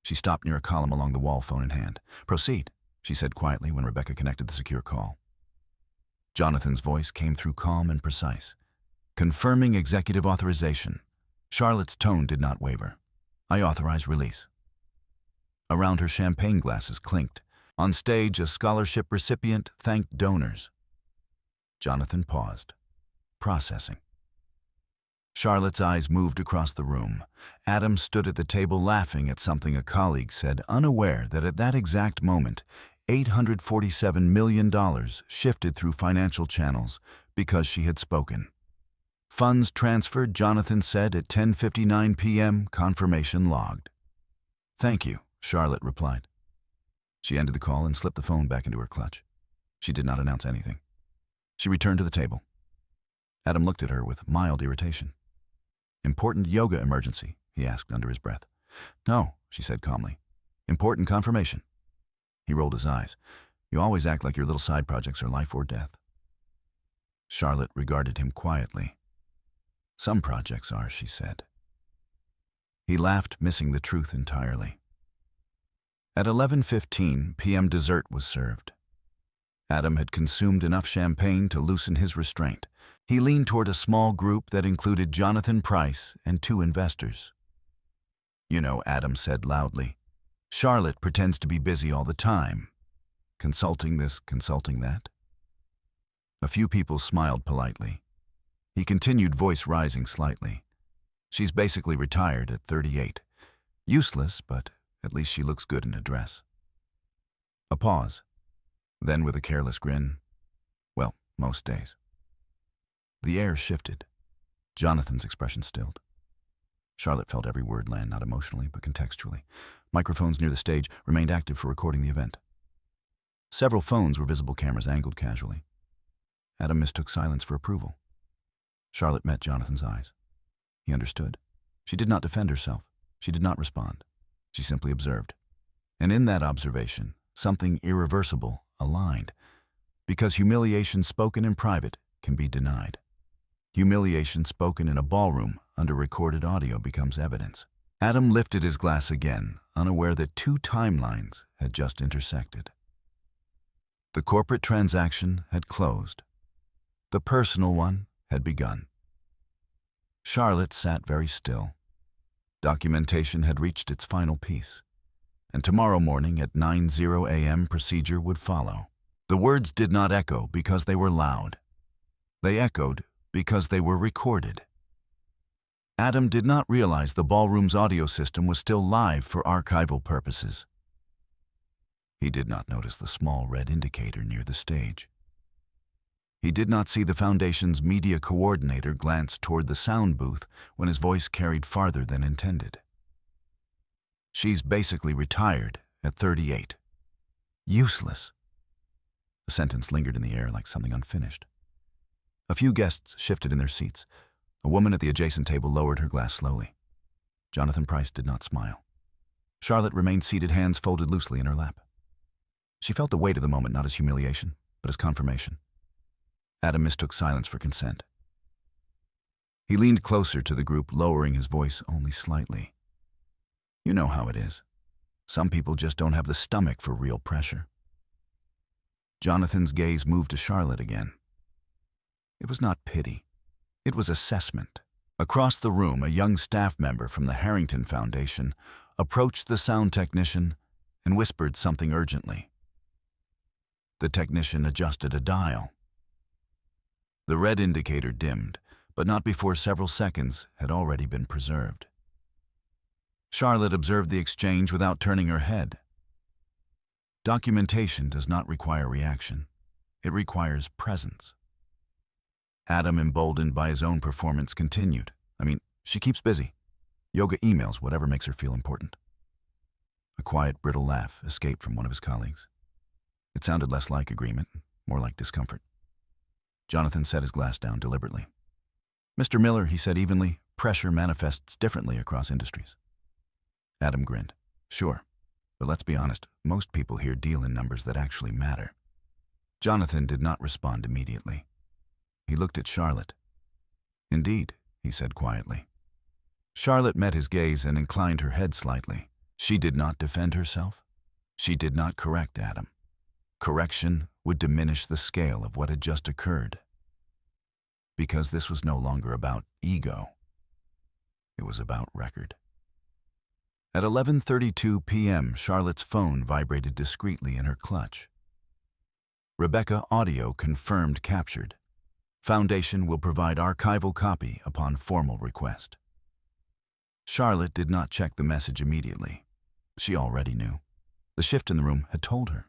She stopped near a column along the wall, phone in hand. "Proceed," she said quietly when Rebecca connected the secure call. Jonathan's voice came through calm and precise. "Confirming executive authorization." Charlotte's tone did not waver. "I authorize release." Around her champagne glasses clinked. On stage, a scholarship recipient thanked donors. Jonathan paused, processing. Charlotte's eyes moved across the room. Adam stood at the table laughing at something a colleague said, unaware that at that exact moment, $847 million shifted through financial channels because she had spoken. "Funds transferred," Jonathan said at 10:59 p.m., confirmation logged. "Thank you," Charlotte replied. She ended the call and slipped the phone back into her clutch. She did not announce anything. She returned to the table. Adam looked at her with mild irritation. "Important yoga emergency?" he asked under his breath. "No," she said calmly. "Important confirmation." He rolled his eyes. "You always act like your little side projects are life or death." Charlotte regarded him quietly. "Some projects are," she said. He laughed, missing the truth entirely. At 11:15 p.m. dessert was served. Adam had consumed enough champagne to loosen his restraint. He leaned toward a small group that included Jonathan Price and 2 investors. "You know," Adam said loudly, "Charlotte pretends to be busy all the time. Consulting this, consulting that." A few people smiled politely. He continued, voice rising slightly. "She's basically retired at 38. Useless, but at least she looks good in a dress." A pause. Then with a careless grin, "Well, most days." The air shifted. Jonathan's expression stilled. Charlotte felt every word land, not emotionally, but contextually. Microphones near the stage remained active for recording the event. Several phones were visible, cameras angled casually. Adam mistook silence for approval. Charlotte met Jonathan's eyes. He understood. She did not defend herself. She did not respond. She simply observed. And in that observation, something irreversible aligned. Because humiliation spoken in private can be denied. Humiliation spoken in a ballroom under recorded audio becomes evidence. Adam lifted his glass again, unaware that 2 timelines had just intersected. The corporate transaction had closed. The personal one had begun. Charlotte sat very still. Documentation had reached its final piece, and tomorrow morning at 9:00 a.m. procedure would follow. The words did not echo because they were loud. They echoed because they were recorded. Adam did not realize the ballroom's audio system was still live for archival purposes. He did not notice the small red indicator near the stage. He did not see the foundation's media coordinator glance toward the sound booth when his voice carried farther than intended. "She's basically retired at 38. Useless." The sentence lingered in the air like something unfinished. A few guests shifted in their seats. A woman at the adjacent table lowered her glass slowly. Jonathan Price did not smile. Charlotte remained seated, hands folded loosely in her lap. She felt the weight of the moment not as humiliation, but as confirmation. Adam mistook silence for consent. He leaned closer to the group, lowering his voice only slightly. "You know how it is. Some people just don't have the stomach for real pressure." Jonathan's gaze moved to Charlotte again. It was not pity. It was assessment. Across the room, a young staff member from the Harrington Foundation approached the sound technician and whispered something urgently. The technician adjusted a dial. The red indicator dimmed, but not before several seconds had already been preserved. Charlotte observed the exchange without turning her head. Documentation does not require reaction. It requires presence. Adam, emboldened by his own performance, continued. She keeps busy. Yoga emails, whatever makes her feel important." A quiet, brittle laugh escaped from one of his colleagues. It sounded less like agreement, more like discomfort. Jonathan set his glass down deliberately. "Mr. Miller," he said evenly, "pressure manifests differently across industries." Adam grinned. "Sure, but let's be honest, most people here deal in numbers that actually matter." Jonathan did not respond immediately. He looked at Charlotte. "Indeed," he said quietly. Charlotte met his gaze and inclined her head slightly. She did not defend herself. She did not correct Adam. Correction would diminish the scale of what had just occurred. Because this was no longer about ego. It was about record. At 11:32 p.m., Charlotte's phone vibrated discreetly in her clutch. Rebecca audio confirmed captured. Foundation will provide archival copy upon formal request. Charlotte did not check the message immediately. She already knew. The shift in the room had told her.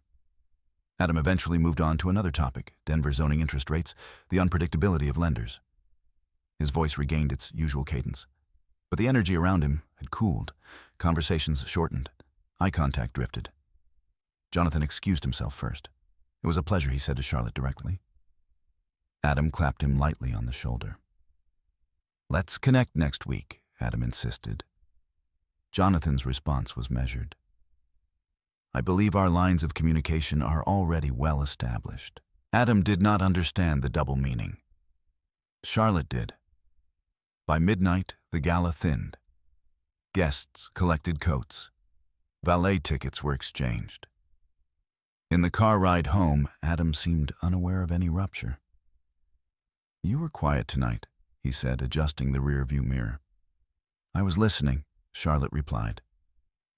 Adam eventually moved on to another topic, Denver zoning interest rates, the unpredictability of lenders. His voice regained its usual cadence, but the energy around him had cooled. Conversations shortened. Eye contact drifted. Jonathan excused himself first. It was a pleasure, he said to Charlotte directly. Adam clapped him lightly on the shoulder. "Let's connect next week," Adam insisted. Jonathan's response was measured. "I believe our lines of communication are already well established." Adam did not understand the double meaning. Charlotte did. By midnight, the gala thinned. Guests collected coats. Valet tickets were exchanged. In the car ride home, Adam seemed unaware of any rupture. "You were quiet tonight," he said, adjusting the rear-view mirror. "I was listening," Charlotte replied.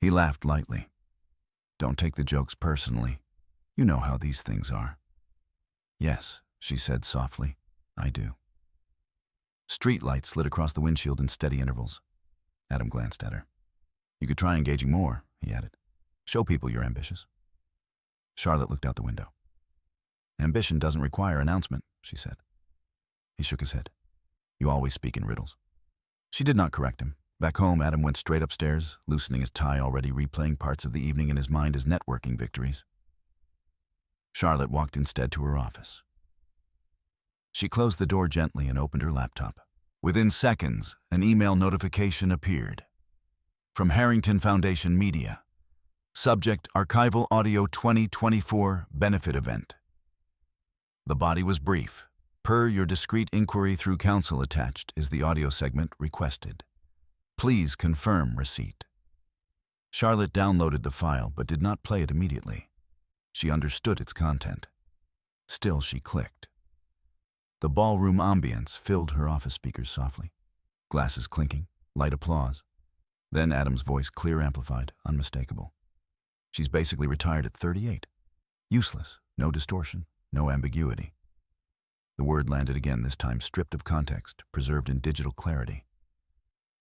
He laughed lightly. "Don't take the jokes personally. You know how these things are." "Yes," she said softly, "I do." Street lights slid across the windshield in steady intervals. Adam glanced at her. "You could try engaging more," he added. "Show people you're ambitious." Charlotte looked out the window. "Ambition doesn't require announcement," she said. He shook his head. "You always speak in riddles." She did not correct him. Back home, Adam went straight upstairs, loosening his tie, already replaying parts of the evening in his mind as networking victories. Charlotte walked instead to her office. She closed the door gently and opened her laptop. Within seconds, an email notification appeared. From Harrington Foundation Media. Subject: Archival Audio 2024 Benefit Event. The body was brief. Per your discreet inquiry through counsel attached is the audio segment requested. Please confirm receipt. Charlotte downloaded the file but did not play it immediately. She understood its content. Still, she clicked. The ballroom ambience filled her office speakers softly. Glasses clinking, light applause. Then Adam's voice, clear, amplified, unmistakable. "She's basically retired at 38. Useless, no distortion, no ambiguity." The word landed again, this time stripped of context, preserved in digital clarity.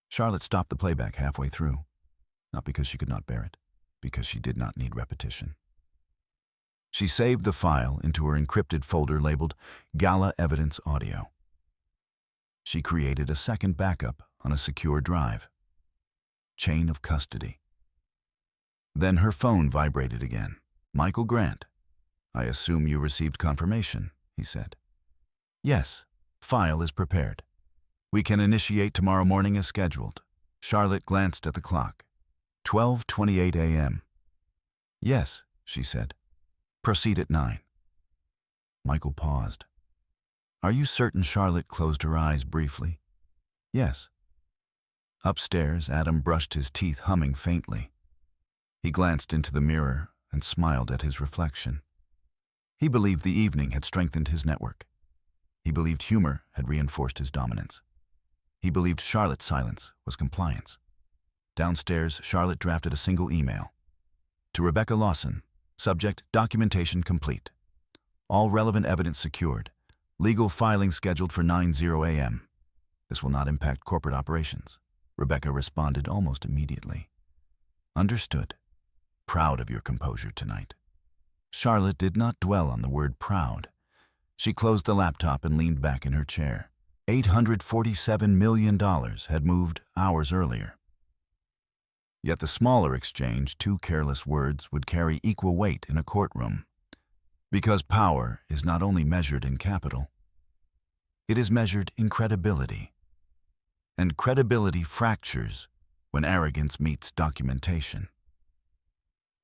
Charlotte stopped the playback halfway through, not because she could not bear it, because she did not need repetition. She saved the file into her encrypted folder labeled Gala Evidence Audio. She created a second backup on a secure drive. Chain of custody. Then her phone vibrated again. "Michael Grant. I assume you received confirmation," he said. "Yes, file is prepared. We can initiate tomorrow morning as scheduled." Charlotte glanced at the clock. 12:28 a.m. "Yes," she said. "Proceed at 9. Michael paused. "Are you certain?" Charlotte closed her eyes briefly. "Yes." Upstairs, Adam brushed his teeth, humming faintly. He glanced into the mirror and smiled at his reflection. He believed the evening had strengthened his network. He believed humor had reinforced his dominance. He believed Charlotte's silence was compliance. Downstairs, Charlotte drafted a single email. To Rebecca Lawson, subject: documentation complete. All relevant evidence secured. Legal filing scheduled for 9:00 a.m. This will not impact corporate operations. Rebecca responded almost immediately. Understood. Proud of your composure tonight. Charlotte did not dwell on the word proud. She closed the laptop and leaned back in her chair. $847 million had moved hours earlier. Yet the smaller exchange, two careless words, would carry equal weight in a courtroom. Because power is not only measured in capital, it is measured in credibility. And credibility fractures when arrogance meets documentation.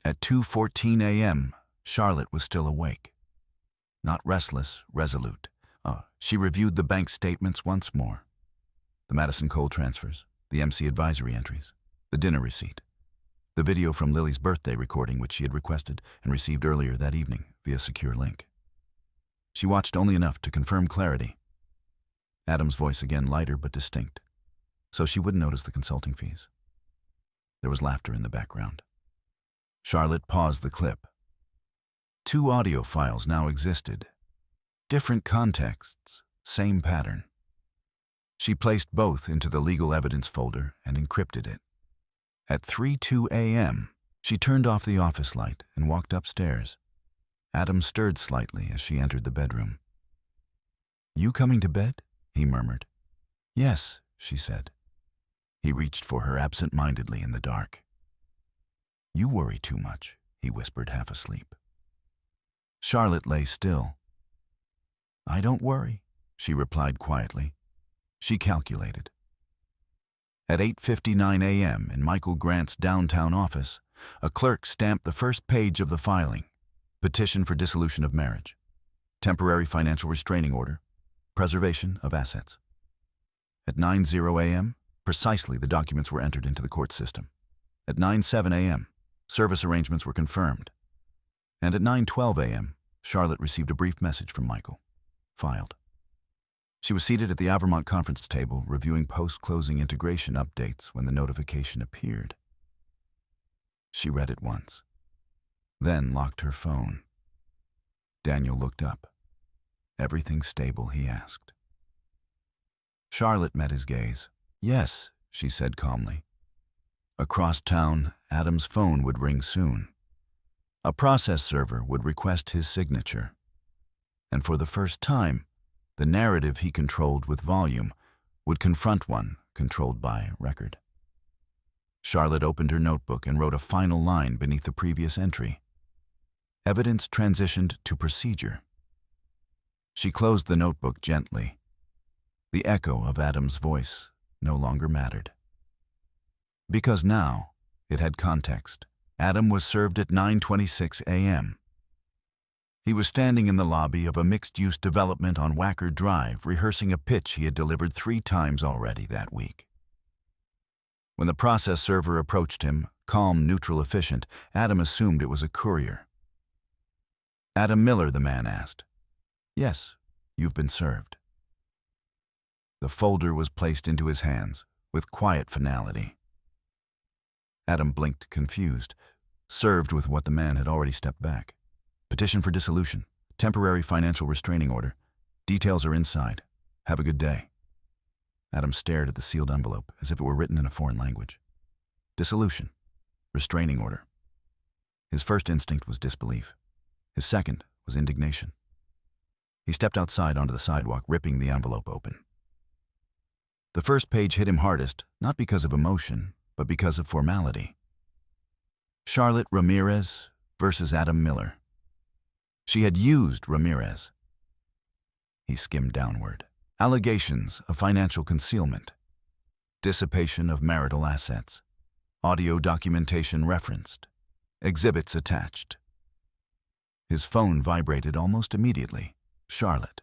At 2:14 a.m., Charlotte was still awake. Not restless, resolute. She reviewed the bank statements once more. The Madison Cole transfers, the MC advisory entries, the dinner receipt, the video from Lily's birthday recording which she had requested and received earlier that evening via secure link. She watched only enough to confirm clarity. Adam's voice again lighter but distinct, so she wouldn't notice the consulting fees. There was laughter in the background. Charlotte paused the clip. Two audio files now existed. Different contexts, same pattern. She placed both into the legal evidence folder and encrypted it. At 3:02 a.m., she turned off the office light and walked upstairs. Adam stirred slightly as she entered the bedroom. "You coming to bed?" he murmured. "Yes," she said. He reached for her absent-mindedly in the dark. "You worry too much," he whispered, half asleep. Charlotte lay still. "I don't worry," she replied quietly. She calculated. At 8:59 a.m. in Michael Grant's downtown office, a clerk stamped the first page of the filing: petition for dissolution of marriage, temporary financial restraining order, preservation of assets. At 9:00 a.m., precisely the documents were entered into the court system. At 9:07 a.m., service arrangements were confirmed. And at 9:12 a.m., Charlotte received a brief message from Michael. Filed. She was seated at the Avermont conference table reviewing post-closing integration updates when the notification appeared. She read it once, then locked her phone. Daniel looked up. "Everything stable?" he asked. Charlotte met his gaze. "Yes," she said calmly. Across town, Adam's phone would ring soon. A process server would request his signature. And for the first time, the narrative he controlled with volume would confront one controlled by record. Charlotte opened her notebook and wrote a final line beneath the previous entry. Evidence transitioned to procedure. She closed the notebook gently. The echo of Adam's voice no longer mattered. Because now it had context. Adam was served at 9:26 a.m. He was standing in the lobby of a mixed-use development on Wacker Drive, rehearsing a pitch he had delivered 3 times already that week. When the process server approached him, calm, neutral, efficient, Adam assumed it was a courier. "Adam Miller," the man asked. "Yes, you've been served." The folder was placed into his hands with quiet finality. Adam blinked, confused. Served with what the man had already stepped back. "Petition for dissolution. Temporary financial restraining order. Details are inside. Have a good day." Adam stared at the sealed envelope as if it were written in a foreign language. Dissolution. Restraining order. His first instinct was disbelief. His second was indignation. He stepped outside onto the sidewalk, ripping the envelope open. The first page hit him hardest, not because of emotion, but because of formality. Charlotte Ramirez versus Adam Miller. She had used Ramirez. He skimmed downward. Allegations of financial concealment. Dissipation of marital assets. Audio documentation referenced. Exhibits attached. His phone vibrated almost immediately. Charlotte.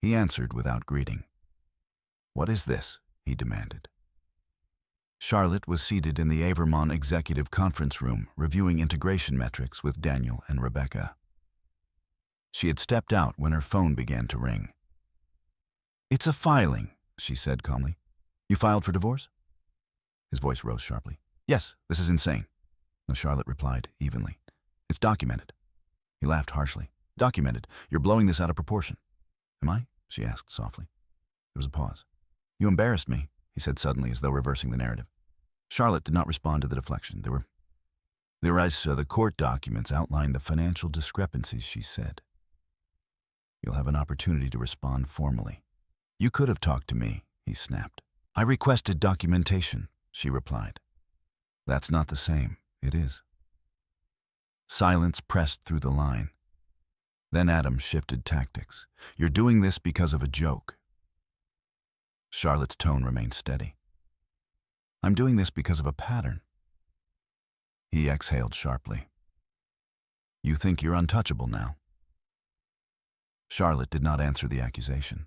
He answered without greeting. "What is this?" he demanded. Charlotte was seated in the Avermont executive conference room reviewing integration metrics with Daniel and Rebecca. She had stepped out when her phone began to ring. "It's a filing," she said calmly. "You filed for divorce?" His voice rose sharply. "Yes, this is insane." No, Charlotte replied evenly. "It's documented." He laughed harshly. "Documented. You're blowing this out of proportion." "Am I?" she asked softly. There was a pause. "You embarrassed me," he said suddenly, as though reversing the narrative. Charlotte did not respond to the deflection. The court documents outline the financial discrepancies," she said. "You'll have an opportunity to respond formally." "You could have talked to me," he snapped. "I requested documentation," she replied. That's not the same. It is. Silence pressed through the line. Then Adam shifted tactics. You're doing this because of a joke. Charlotte's tone remained steady. I'm doing this because of a pattern. He exhaled sharply. You think you're untouchable now? Charlotte did not answer the accusation.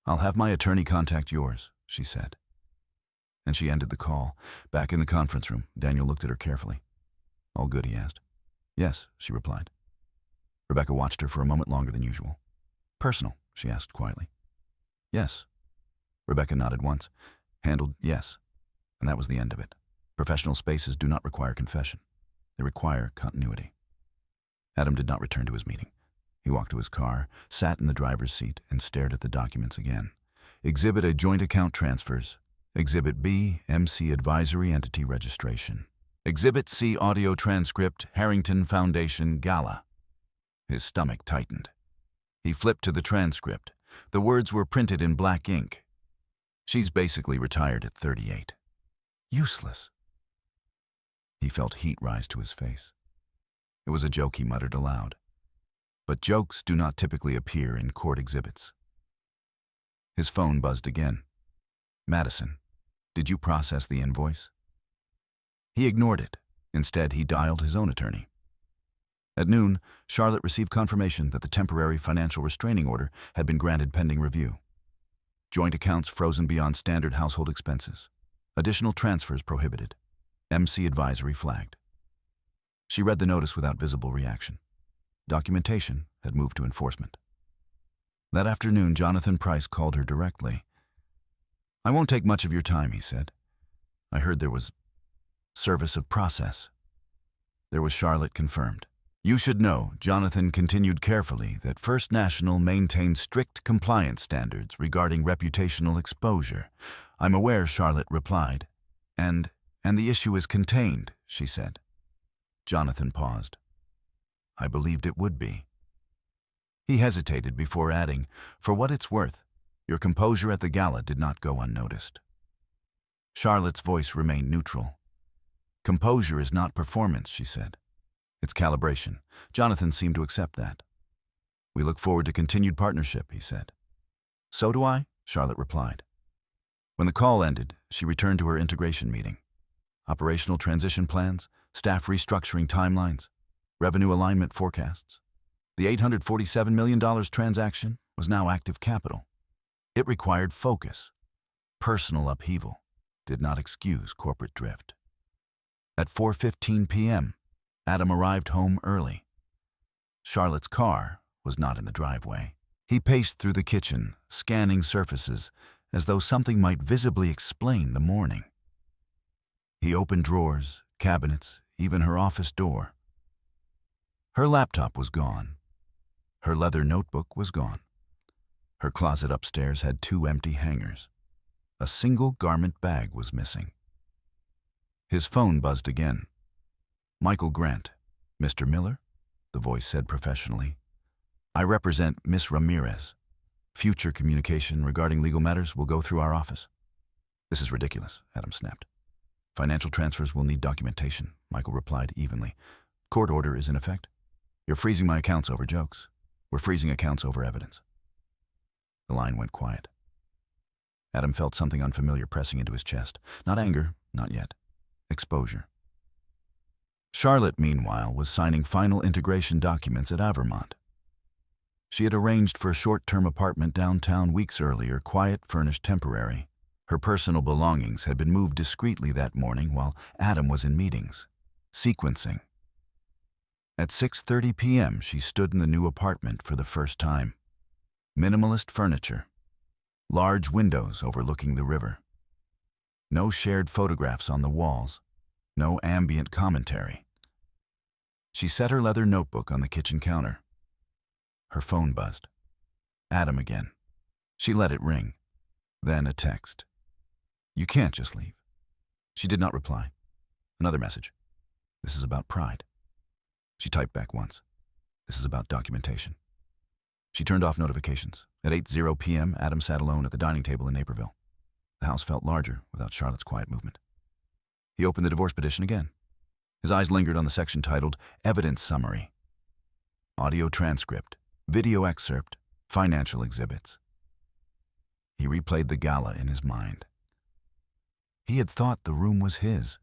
I'll have my attorney contact yours, she said. And she ended the call. Back in the conference room, Daniel looked at her carefully. All good, he asked. Yes, she replied. Rebecca watched her for a moment longer than usual. Personal, she asked quietly. Yes. Rebecca nodded once. Handled, yes. And that was the end of it. Professional spaces do not require confession. They require continuity. Adam did not return to his meeting. He walked to his car, sat in the driver's seat, and stared at the documents again. Exhibit A, joint account transfers. Exhibit B, MC advisory entity registration. Exhibit C, audio transcript, Harrington Foundation Gala. His stomach tightened. He flipped to the transcript. The words were printed in black ink. She's basically retired at 38. Useless. He felt heat rise to his face. It was a joke, he muttered aloud. But jokes do not typically appear in court exhibits. His phone buzzed again. Madison, did you process the invoice? He ignored it. Instead, he dialed his own attorney. At noon, Charlotte received confirmation that the temporary financial restraining order had been granted pending review. Joint accounts frozen beyond standard household expenses. Additional transfers prohibited. MC advisory flagged. She read the notice without visible reaction. Documentation had moved to enforcement. That afternoon, Jonathan Price called her directly. I won't take much of your time, he said. I heard there was service of process. There was Charlotte confirmed. You should know, Jonathan continued carefully, that First National maintains strict compliance standards regarding reputational exposure. I'm aware, Charlotte replied. And the issue is contained, she said. Jonathan paused. I believed it would be. He hesitated before adding, for what it's worth, your composure at the gala did not go unnoticed. Charlotte's voice remained neutral. Composure is not performance, she said. It's calibration. Jonathan seemed to accept that. We look forward to continued partnership, he said. So do I, Charlotte replied. When the call ended, she returned to her integration meeting. Operational transition plans, staff restructuring timelines, revenue alignment forecasts. The $847 million transaction was now active capital. It required focus. Personal upheaval did not excuse corporate drift. At 4:15 p.m., Adam arrived home early. Charlotte's car was not in the driveway. He paced through the kitchen, scanning surfaces, as though something might visibly explain the morning. He opened drawers, cabinets, even her office door. Her laptop was gone. Her leather notebook was gone. Her closet upstairs had 2 empty hangers. A single garment bag was missing. His phone buzzed again. Michael Grant. Mr. Miller? The voice said professionally. I represent Miss Ramirez. Future communication regarding legal matters will go through our office. This is ridiculous, Adam snapped. Financial transfers will need documentation, Michael replied evenly. Court order is in effect. You're freezing my accounts over jokes. We're freezing accounts over evidence. The line went quiet. Adam felt something unfamiliar pressing into his chest. Not anger, not yet. Exposure. Charlotte, meanwhile, was signing final integration documents at Avermont. She had arranged for a short-term apartment downtown weeks earlier, quiet, furnished, temporary. Her personal belongings had been moved discreetly that morning while Adam was in meetings. Sequencing. At 6:30 p.m., she stood in the new apartment for the first time. Minimalist furniture. Large windows overlooking the river. No shared photographs on the walls. No ambient commentary. She set her leather notebook on the kitchen counter. Her phone buzzed. Adam again. She let it ring. Then a text. You can't just leave. She did not reply. Another message. This is about pride. She typed back once. This is about documentation. She turned off notifications. At 8:00 p.m., Adam sat alone at the dining table in Naperville. The house felt larger without Charlotte's quiet movement. He opened the divorce petition again. His eyes lingered on the section titled Evidence Summary. Audio transcript, video excerpt, financial exhibits. He replayed the gala in his mind. He had thought the room was his.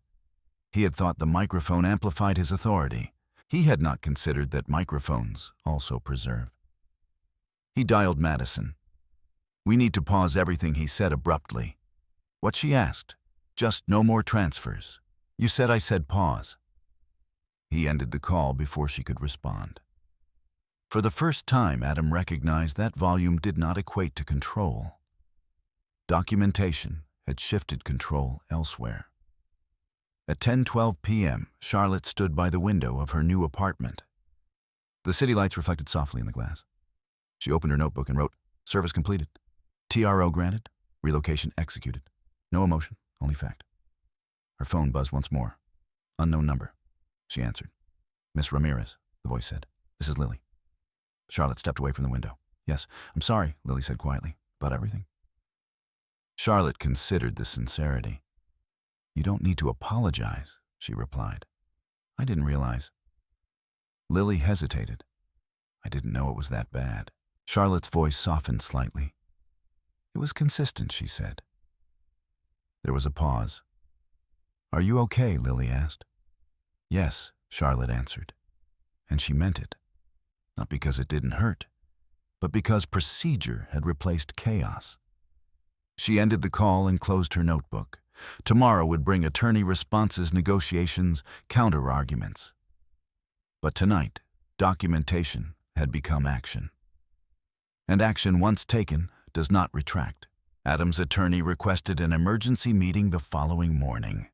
He had thought the microphone amplified his authority. He had not considered that microphones also preserve. He dialed Madison. We need to pause everything, he said abruptly. What she asked? Just no more transfers. You said I said pause. He ended the call before she could respond. For the first time, Adam recognized that volume did not equate to control. Documentation had shifted control elsewhere. At 10:12 p.m., Charlotte stood by the window of her new apartment. The city lights reflected softly in the glass. She opened her notebook and wrote, Service completed. TRO granted. Relocation executed. No emotion, only fact. Her phone buzzed once more. Unknown number. She answered. Miss Ramirez, the voice said. This is Lily. Charlotte stepped away from the window. Yes, I'm sorry, Lily said quietly. About everything. Charlotte considered the sincerity. You don't need to apologize, she replied. I didn't realize. Lily hesitated. I didn't know it was that bad. Charlotte's voice softened slightly. It was consistent, she said. There was a pause. Are you okay? Lily asked. Yes, Charlotte answered. And she meant it. Not because it didn't hurt, but because procedure had replaced chaos. She ended the call and closed her notebook. Tomorrow would bring attorney responses, negotiations, counter-arguments. But tonight, documentation had become action. And action once taken does not retract. Adam's attorney requested an emergency meeting the following morning.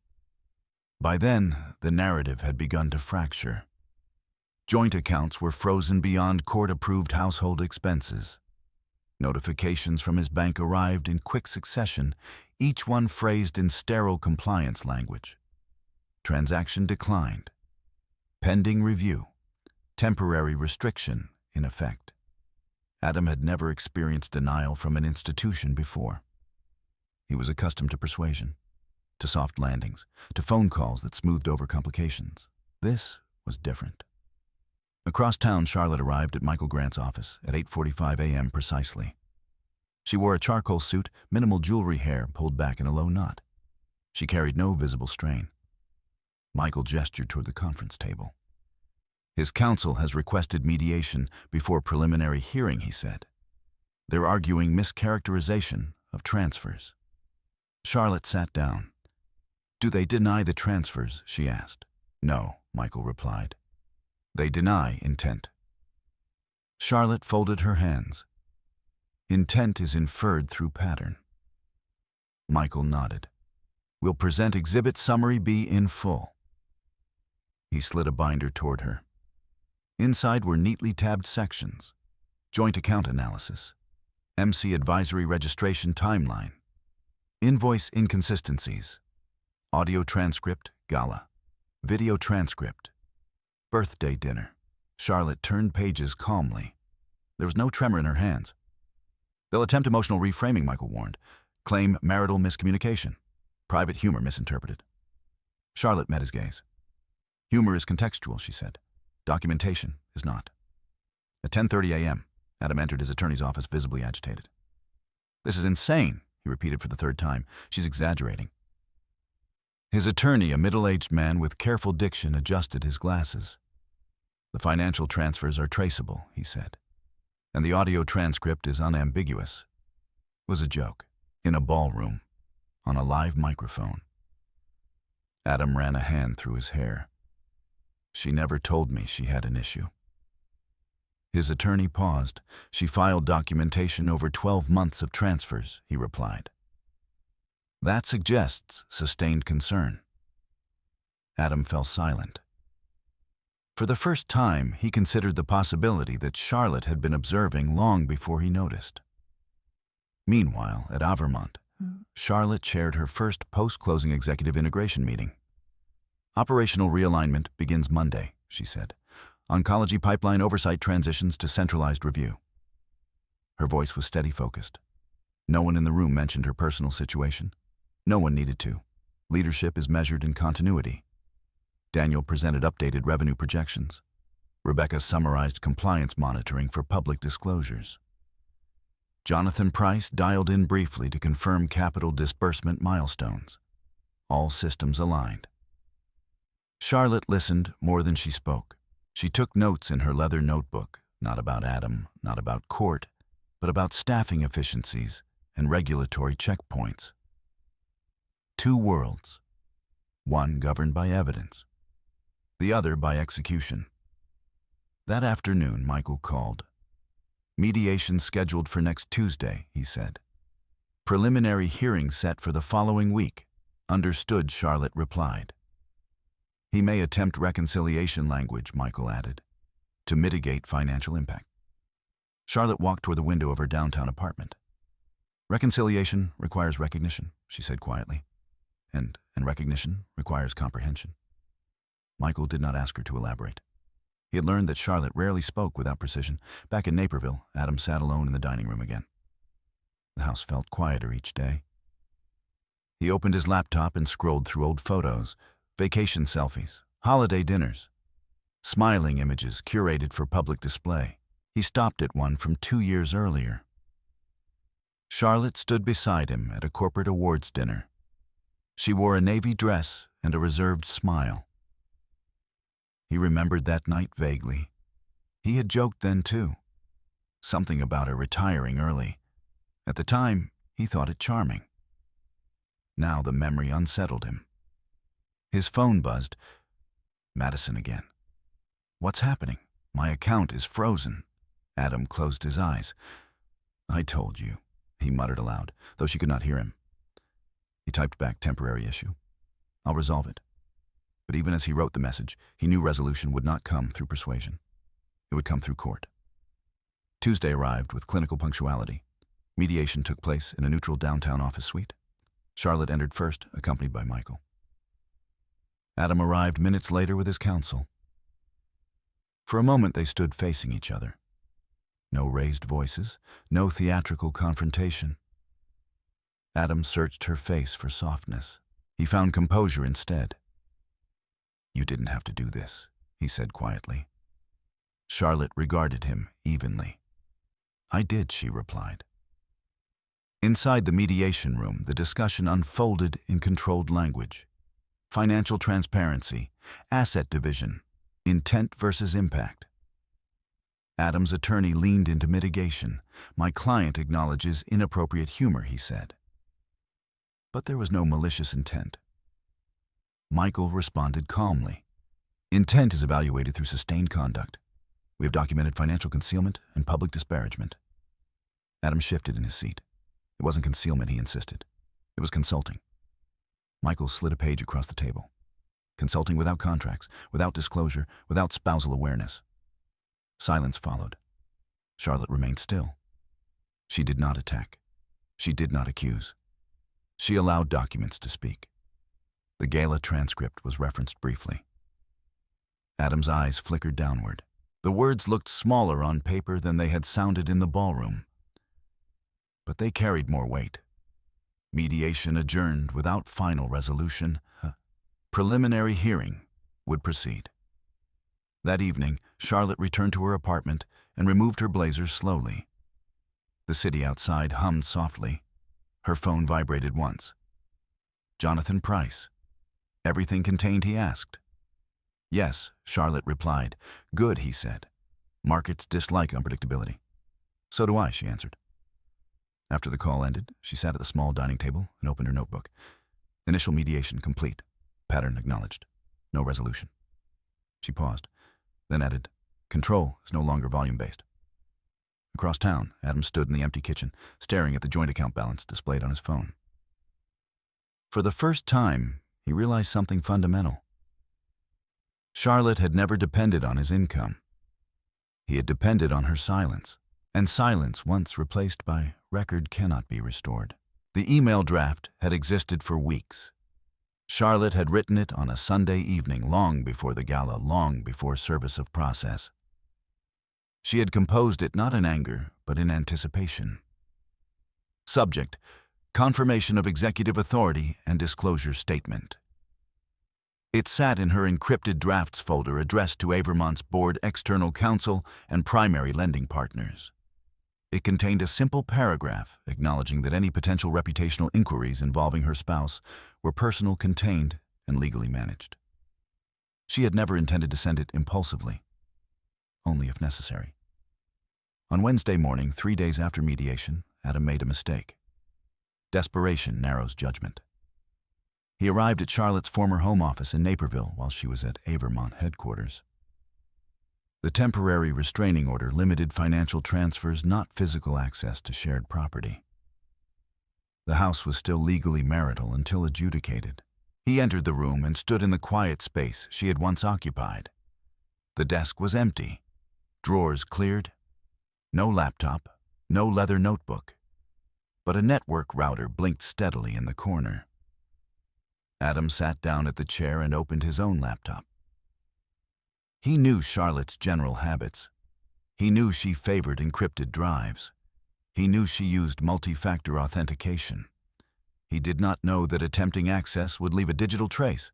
By then, the narrative had begun to fracture. Joint accounts were frozen beyond court-approved household expenses. Notifications from his bank arrived in quick succession, each one phrased in sterile compliance language. Transaction declined. Pending review. Temporary restriction in effect. Adam had never experienced denial from an institution before. He was accustomed to persuasion, to soft landings, to phone calls that smoothed over complications. This was different. Across town, Charlotte arrived at Michael Grant's office at 8:45 a.m. precisely. She wore a charcoal suit, minimal jewelry, hair pulled back in a low knot. She carried no visible strain. Michael gestured toward the conference table. His counsel has requested mediation before preliminary hearing, he said. They're arguing mischaracterization of transfers. Charlotte sat down. Do they deny the transfers? She asked. No, Michael replied. They deny intent. Charlotte folded her hands. Intent is inferred through pattern. Michael nodded. We'll present Exhibit Summary B in full. He slid a binder toward her. Inside were neatly tabbed sections. Joint account analysis. MC advisory registration timeline. Invoice inconsistencies. Audio transcript, gala. Video transcript. Birthday dinner. Charlotte turned pages calmly. There was no tremor in her hands. They'll attempt emotional reframing, Michael warned. Claim marital miscommunication. Private humor misinterpreted. Charlotte met his gaze. Humor is contextual, she said. Documentation is not. At 10:30 a.m., Adam entered his attorney's office, visibly agitated. This is insane, he repeated for the third time. She's exaggerating. His attorney, a middle-aged man with careful diction, adjusted his glasses. The financial transfers are traceable, he said, and the audio transcript is unambiguous. It was a joke, in a ballroom, on a live microphone. Adam ran a hand through his hair. She never told me she had an issue. His attorney paused. She filed documentation over 12 months of transfers, he replied. That suggests sustained concern. Adam fell silent. For the first time, he considered the possibility that Charlotte had been observing long before he noticed. Meanwhile, at Avermont, Charlotte chaired her first post-closing executive integration meeting. Operational realignment begins Monday, she said. Oncology pipeline oversight transitions to centralized review. Her voice was steady, focused. No one in the room mentioned her personal situation. No one needed to. Leadership is measured in continuity. Daniel presented updated revenue projections. Rebecca summarized compliance monitoring for public disclosures. Jonathan Price dialed in briefly to confirm capital disbursement milestones. All systems aligned. Charlotte listened more than she spoke. She took notes in her leather notebook, not about Adam, not about court, but about staffing efficiencies and regulatory checkpoints. Two worlds, one governed by evidence, the other by execution. That afternoon, Michael called. Mediation scheduled for next Tuesday, he said. Preliminary hearing set for the following week. Understood, Charlotte replied. He may attempt reconciliation language, Michael added, to mitigate financial impact. Charlotte walked toward the window of her downtown apartment. Reconciliation requires recognition, she said quietly, and recognition requires comprehension. Michael did not ask her to elaborate. He had learned that Charlotte rarely spoke without precision. Back in Naperville, Adam sat alone in the dining room again. The house felt quieter each day. He opened his laptop and scrolled through old photos, vacation selfies, holiday dinners, smiling images curated for public display. He stopped at one from 2 years earlier. Charlotte stood beside him at a corporate awards dinner. She wore a navy dress and a reserved smile. He remembered that night vaguely. He had joked then too. Something about her retiring early. At the time, he thought it charming. Now the memory unsettled him. His phone buzzed. Madison again. What's happening? My account is frozen. Adam closed his eyes. I told you, he muttered aloud, though she could not hear him. He typed back temporary issue. I'll resolve it. But even as he wrote the message, he knew resolution would not come through persuasion. It would come through court. Tuesday arrived with clinical punctuality. Mediation took place in a neutral downtown office suite. Charlotte entered first, accompanied by Michael. Adam arrived minutes later with his counsel. For a moment they stood facing each other. No raised voices, no theatrical confrontation. Adam searched her face for softness. He found composure instead. You didn't have to do this, he said quietly. Charlotte regarded him evenly. I did, she replied. Inside the mediation room, the discussion unfolded in controlled language. Financial transparency, asset division, intent versus impact. Adam's attorney leaned into mitigation. My client acknowledges inappropriate humor, he said. But there was no malicious intent. Michael responded calmly. Intent is evaluated through sustained conduct. We have documented financial concealment and public disparagement. Adam shifted in his seat. It wasn't concealment, he insisted. It was consulting. Michael slid a page across the table. Consulting without contracts, without disclosure, without spousal awareness. Silence followed. Charlotte remained still. She did not attack. She did not accuse. She allowed documents to speak. The gala transcript was referenced briefly. Adam's eyes flickered downward. The words looked smaller on paper than they had sounded in the ballroom. But they carried more weight. Mediation adjourned without final resolution. Preliminary hearing would proceed. That evening, Charlotte returned to her apartment and removed her blazer slowly. The city outside hummed softly. Her phone vibrated once. Jonathan Price. Everything contained, he asked. Yes, Charlotte replied. Good, he said. Markets dislike unpredictability. So do I, she answered. After the call ended, she sat at the small dining table and opened her notebook. Initial mediation complete. Pattern acknowledged. No resolution. She paused, then added, Control is no longer volume-based. Across town, Adam stood in the empty kitchen, staring at the joint account balance displayed on his phone. For the first time, he realized something fundamental. Charlotte had never depended on his income. He had depended on her silence, and silence, once replaced by record, cannot be restored. The email draft had existed for weeks. Charlotte had written it on a Sunday evening, long before the gala, long before service of process. She had composed it not in anger, but in anticipation. Subject, Confirmation of executive authority and disclosure statement. It sat in her encrypted drafts folder addressed to Avermont's board external counsel and primary lending partners. It contained a simple paragraph acknowledging that any potential reputational inquiries involving her spouse were personal, contained, and legally managed. She had never intended to send it impulsively, only if necessary. On Wednesday morning, 3 days after mediation, Adam made a mistake. Desperation narrows judgment. He arrived at Charlotte's former home office in Naperville while she was at Avermont headquarters. The temporary restraining order limited financial transfers, not physical access to shared property. The house was still legally marital until adjudicated. He entered the room and stood in the quiet space she had once occupied. The desk was empty, drawers cleared, no laptop, no leather notebook, but a network router blinked steadily in the corner. Adam sat down at the chair and opened his own laptop. He knew Charlotte's general habits. He knew she favored encrypted drives. He knew she used multi-factor authentication. He did not know that attempting access would leave a digital trace.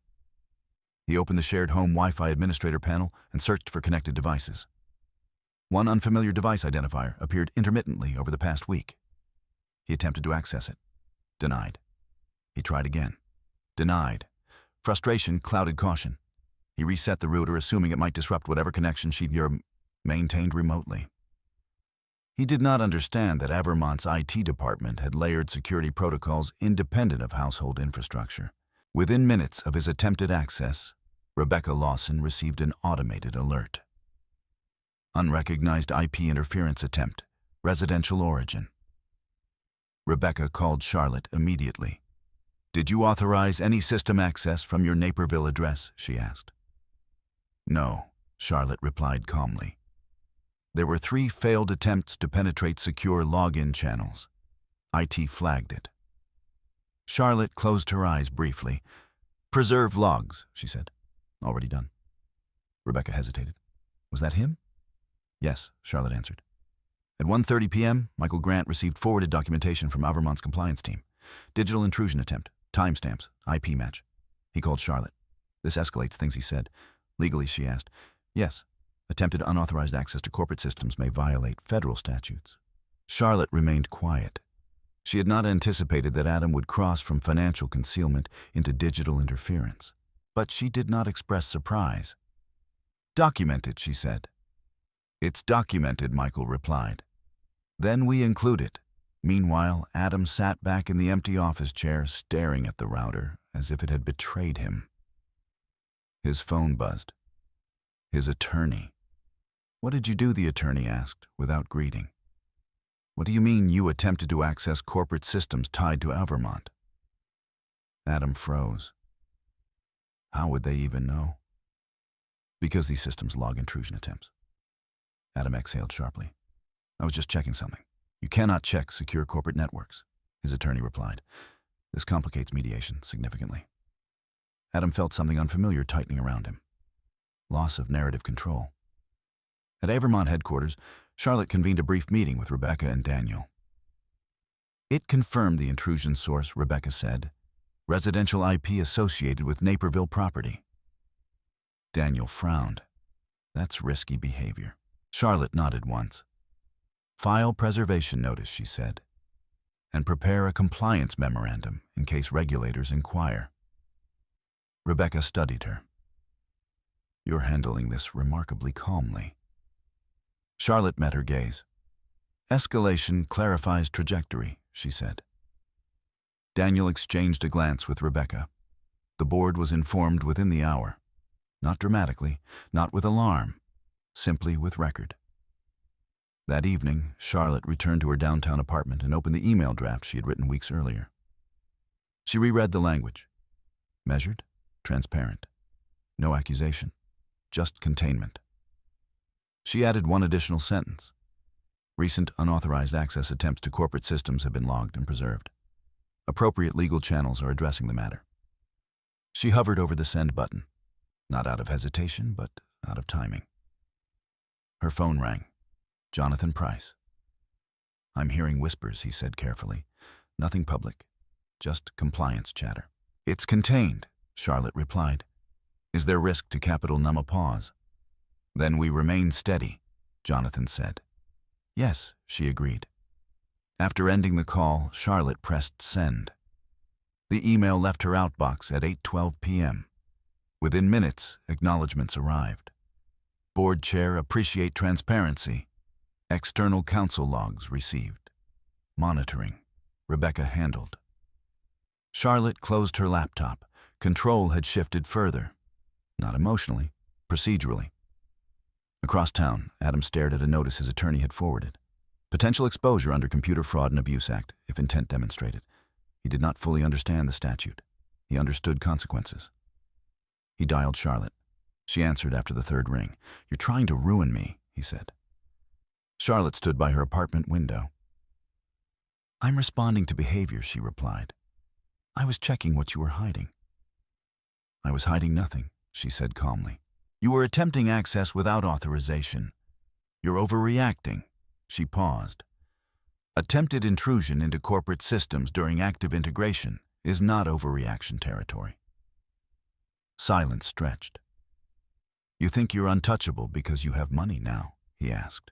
He opened the shared home Wi-Fi administrator panel and searched for connected devices. One unfamiliar device identifier appeared intermittently over the past week. He attempted to access it. Denied. He tried again. Denied. Frustration clouded caution. He reset the router, assuming it might disrupt whatever connection she'd maintained remotely. He did not understand that Avermont's IT department had layered security protocols independent of household infrastructure. Within minutes of his attempted access, Rebecca Lawson received an automated alert. Unrecognized IP interference attempt, residential origin. Rebecca called Charlotte immediately. "Did you authorize any system access from your Naperville address?" she asked. "No," Charlotte replied calmly. There were 3 failed attempts to penetrate secure login channels. IT flagged it. Charlotte closed her eyes briefly. "Preserve logs," she said. "Already done." Rebecca hesitated. "Was that him?" "Yes," Charlotte answered. At 1:30 p.m., Michael Grant received forwarded documentation from Avermont's compliance team. Digital intrusion attempt, timestamps, IP match. He called Charlotte. "This escalates things," he said. "Legally," she asked. "Yes. Attempted unauthorized access to corporate systems may violate federal statutes." Charlotte remained quiet. She had not anticipated that Adam would cross from financial concealment into digital interference. But she did not express surprise. "Document it," she said. "It's documented," Michael replied. "Then we include it." Meanwhile, Adam sat back in the empty office chair, staring at the router as if it had betrayed him. His phone buzzed. His attorney. "What did you do?" the attorney asked, without greeting. "What do you mean you attempted to access corporate systems tied to Avermont?" Adam froze. How would they even know? "Because these systems log intrusion attempts." Adam exhaled sharply. "I was just checking something." "You cannot check secure corporate networks," his attorney replied. "This complicates mediation significantly." Adam felt something unfamiliar tightening around him. Loss of narrative control. At Avermont headquarters, Charlotte convened a brief meeting with Rebecca and Daniel. It confirmed the intrusion source, Rebecca said. Residential IP associated with Naperville property. Daniel frowned. "That's risky behavior." Charlotte nodded once. "File preservation notice," she said, "and prepare a compliance memorandum in case regulators inquire." Rebecca studied her. "You're handling this remarkably calmly." Charlotte met her gaze. "Escalation clarifies trajectory," she said. Daniel exchanged a glance with Rebecca. The board was informed within the hour. Not dramatically, not with alarm, simply with record. That evening, Charlotte returned to her downtown apartment and opened the email draft she had written weeks earlier. She reread the language. Measured, transparent. No accusation, just containment. She added one additional sentence. Recent unauthorized access attempts to corporate systems have been logged and preserved. Appropriate legal channels are addressing the matter. She hovered over the send button, not out of hesitation, but out of timing. Her phone rang. Jonathan Price. "I'm hearing whispers," he said carefully. "Nothing public, just compliance chatter. It's contained, Charlotte replied. Is there risk to capital? A pause. Then we remain steady, Jonathan said. Yes, she agreed. After ending the call, Charlotte pressed send. The email left her outbox at 8:12 p.m. Within minutes, acknowledgments arrived. Board chair appreciate transparency. External counsel logs received. Monitoring. Rebecca handled. Charlotte closed her laptop. Control had shifted further. Not emotionally, procedurally. Across town, Adam stared at a notice his attorney had forwarded. Potential exposure under Computer Fraud and Abuse Act, if intent demonstrated. He did not fully understand the statute. He understood consequences. He dialed Charlotte. She answered after the third ring. You're trying to ruin me, he said. Charlotte stood by her apartment window. I'm responding to behavior, she replied. I was checking what you were hiding. I was hiding nothing, she said calmly. You were attempting access without authorization. You're overreacting. She paused. Attempted intrusion into corporate systems during active integration is not overreaction territory. Silence stretched. You think you're untouchable because you have money now? He asked.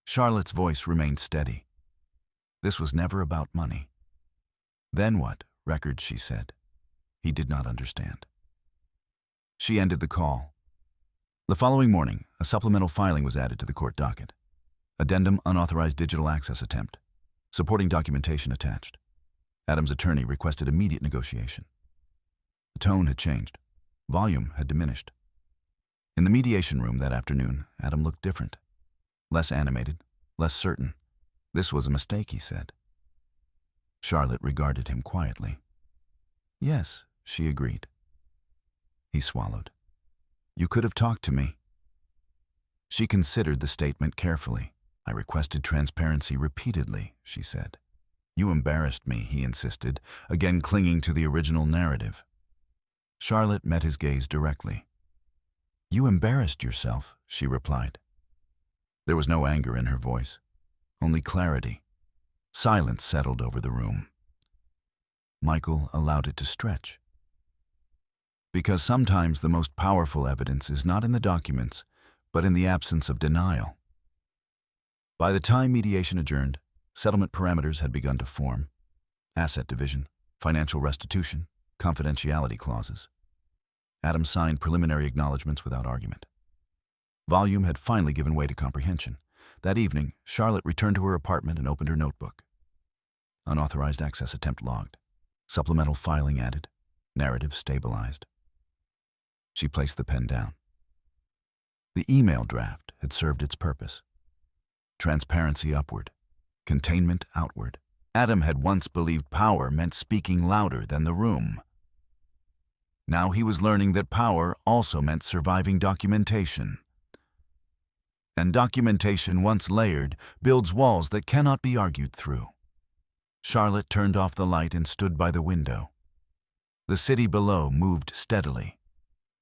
Charlotte's voice remained steady. This was never about money. Then what? Records, she said. He did not understand. She ended the call. The following morning, a supplemental filing was added to the court docket. Addendum unauthorized digital access attempt. Supporting documentation attached. Adam's attorney requested immediate negotiation. The tone had changed. Volume had diminished. In the mediation room that afternoon, Adam looked different. Less animated, less certain. This was a mistake, he said. Charlotte regarded him quietly. Yes, she agreed. He swallowed. You could have talked to me. She considered the statement carefully. I requested transparency repeatedly, she said. You embarrassed me, he insisted, again clinging to the original narrative. Charlotte met his gaze directly. You embarrassed yourself, she replied. There was no anger in her voice, only clarity. Silence settled over the room. Michael allowed it to stretch. Because sometimes the most powerful evidence is not in the documents, but in the absence of denial. By the time mediation adjourned, settlement parameters had begun to form. Asset division, financial restitution, confidentiality clauses. Adam signed preliminary acknowledgments without argument. Volume had finally given way to comprehension. That evening, Charlotte returned to her apartment and opened her notebook. Unauthorized access attempt logged. Supplemental filing added. Narrative stabilized. She placed the pen down. The email draft had served its purpose. Transparency upward, containment outward. Adam had once believed power meant speaking louder than the room. Now he was learning that power also meant surviving documentation. And documentation, once layered, builds walls that cannot be argued through. Charlotte turned off the light and stood by the window. The city below moved steadily.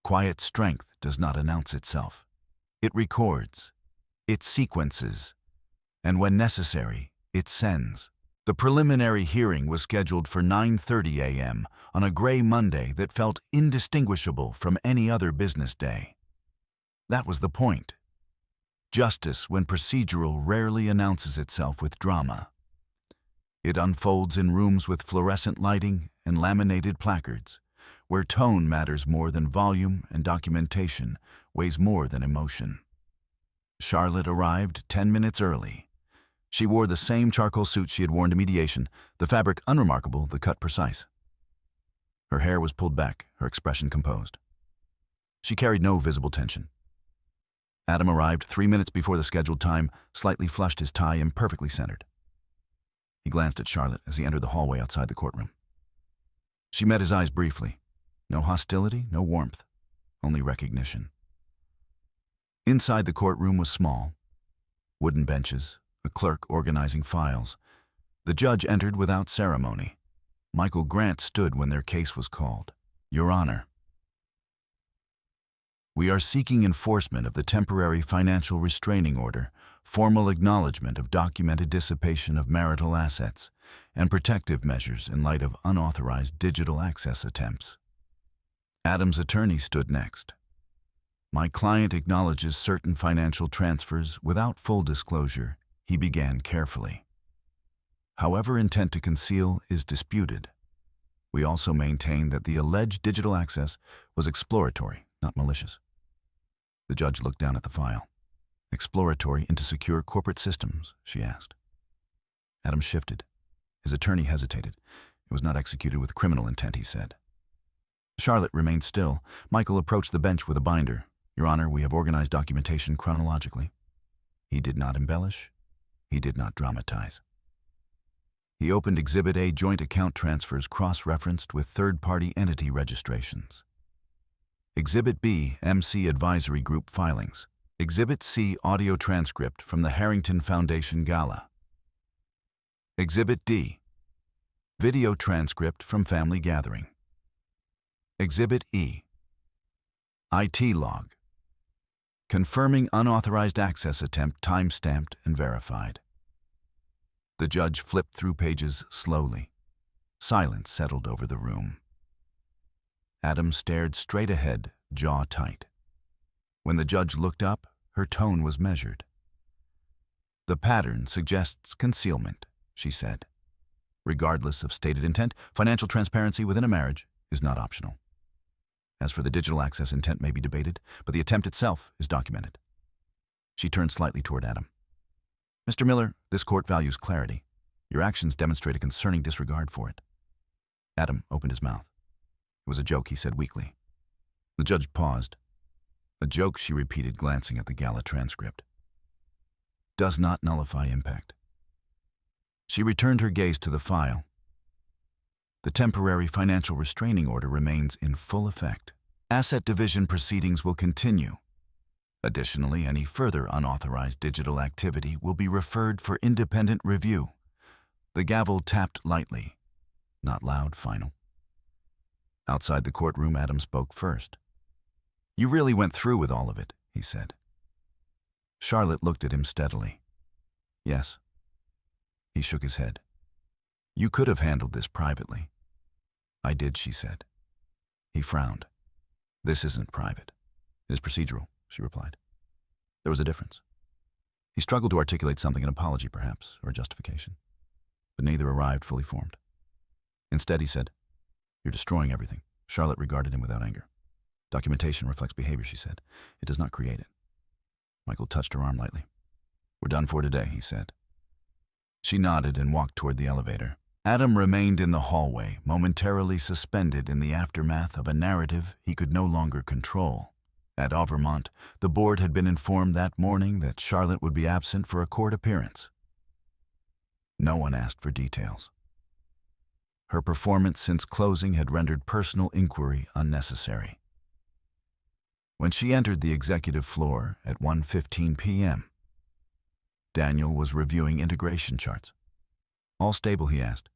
Quiet strength does not announce itself. It records. It sequences. And when necessary, it sends. The preliminary hearing was scheduled for 9:30 a.m. on a gray Monday that felt indistinguishable from any other business day. That was the point. Justice, when procedural, rarely announces itself with drama. It unfolds in rooms with fluorescent lighting and laminated placards, where tone matters more than volume and documentation weighs more than emotion. Charlotte arrived 10 minutes early. She wore the same charcoal suit she had worn to mediation, the fabric unremarkable, the cut precise. Her hair was pulled back, her expression composed. She carried no visible tension. Adam arrived 3 minutes before the scheduled time, slightly flushed, his tie imperfectly centered. He glanced at Charlotte as he entered the hallway outside the courtroom. She met his eyes briefly. No hostility, no warmth, only recognition. Inside the courtroom was small. Wooden benches, a clerk organizing files. The judge entered without ceremony. Michael Grant stood when their case was called. Your Honor, we are seeking enforcement of the temporary financial restraining order formal acknowledgement of documented dissipation of marital assets, and protective measures in light of unauthorized digital access attempts. Adam's attorney stood next. My client acknowledges certain financial transfers without full disclosure, he began carefully. However, intent to conceal is disputed. We also maintain that the alleged digital access was exploratory, not malicious. The judge looked down at the file. Exploratory into secure corporate systems, she asked. Adam shifted. His attorney hesitated. It was not executed with criminal intent, he said. Charlotte remained still. Michael approached the bench with a binder. Your Honor, we have organized documentation chronologically. He did not embellish. He did not dramatize. He opened Exhibit A, joint account transfers cross-referenced with third-party entity registrations. Exhibit B, MC Advisory Group filings. Exhibit C, audio transcript from the Harrington Foundation Gala. Exhibit D, video transcript from family gathering. Exhibit E, IT log, confirming unauthorized access attempt time-stamped and verified. The judge flipped through pages slowly. Silence settled over the room. Adam stared straight ahead, jaw tight. When the judge looked up, her tone was measured. The pattern suggests concealment, she said. Regardless of stated intent, financial transparency within a marriage is not optional. As for the digital access, intent may be debated, but the attempt itself is documented. She turned slightly toward Adam. Mr. Miller, this court values clarity. Your actions demonstrate a concerning disregard for it. Adam opened his mouth. It was a joke, he said weakly. The judge paused. A joke, she repeated, glancing at the gala transcript. Does not nullify impact. She returned her gaze to the file. The temporary financial restraining order remains in full effect. Asset division proceedings will continue. Additionally, any further unauthorized digital activity will be referred for independent review. The gavel tapped lightly, not loud, final. Outside the courtroom, Adam spoke first. You really went through with all of it, he said. Charlotte looked at him steadily. Yes. He shook his head. You could have handled this privately. I did, she said. He frowned. This isn't private. It is procedural, she replied. There was a difference. He struggled to articulate something, an apology perhaps, or a justification. But neither arrived fully formed. Instead, he said, You're destroying everything. Charlotte regarded him without anger. Documentation reflects behavior, she said. It does not create it. Michael touched her arm lightly. We're done for today, he said. She nodded and walked toward the elevator. Adam remained in the hallway, momentarily suspended in the aftermath of a narrative he could no longer control. At Overmont, the board had been informed that morning that Charlotte would be absent for a court appearance. No one asked for details. Her performance since closing had rendered personal inquiry unnecessary. When she entered the executive floor at 1:15 p.m., Daniel was reviewing integration charts. All stable, he asked.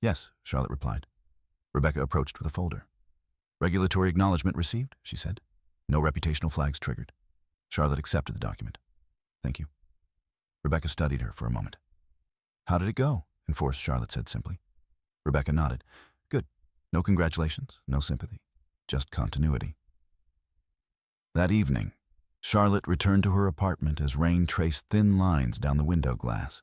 Yes, Charlotte replied. Rebecca approached with a folder. Regulatory acknowledgement received, she said. No reputational flags triggered. Charlotte accepted the document. Thank you. Rebecca studied her for a moment. How did it go? Enforced Charlotte said simply. Rebecca nodded. Good. No congratulations, no sympathy, just continuity. That evening, Charlotte returned to her apartment as rain traced thin lines down the window glass.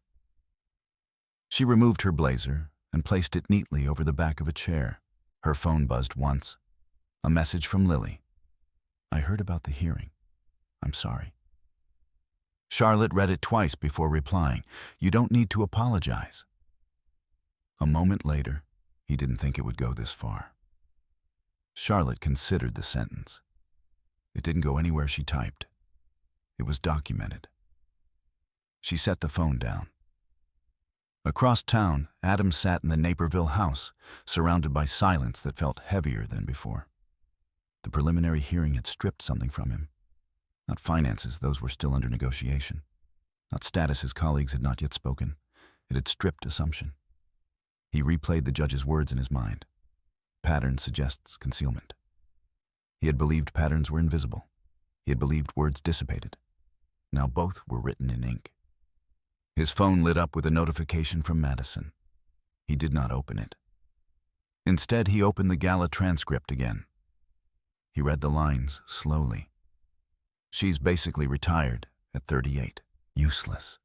She removed her blazer and placed it neatly over the back of a chair. Her phone buzzed once. A message from Lily. I heard about the hearing. I'm sorry. Charlotte read it twice before replying. You don't need to apologize. A moment later, he didn't think it would go this far. Charlotte considered the sentence. It didn't go anywhere she typed. It was documented. She set the phone down. Across town, Adam sat in the Naperville house, surrounded by silence that felt heavier than before. The preliminary hearing had stripped something from him. Not finances, those were still under negotiation. Not status, his colleagues had not yet spoken. It had stripped assumption. He replayed the judge's words in his mind. Pattern suggests concealment. He had believed patterns were invisible. He had believed words dissipated. Now both were written in ink. His phone lit up with a notification from Madison. He did not open it. Instead, he opened the gala transcript again. He read the lines slowly. She's basically retired at 38. Useless.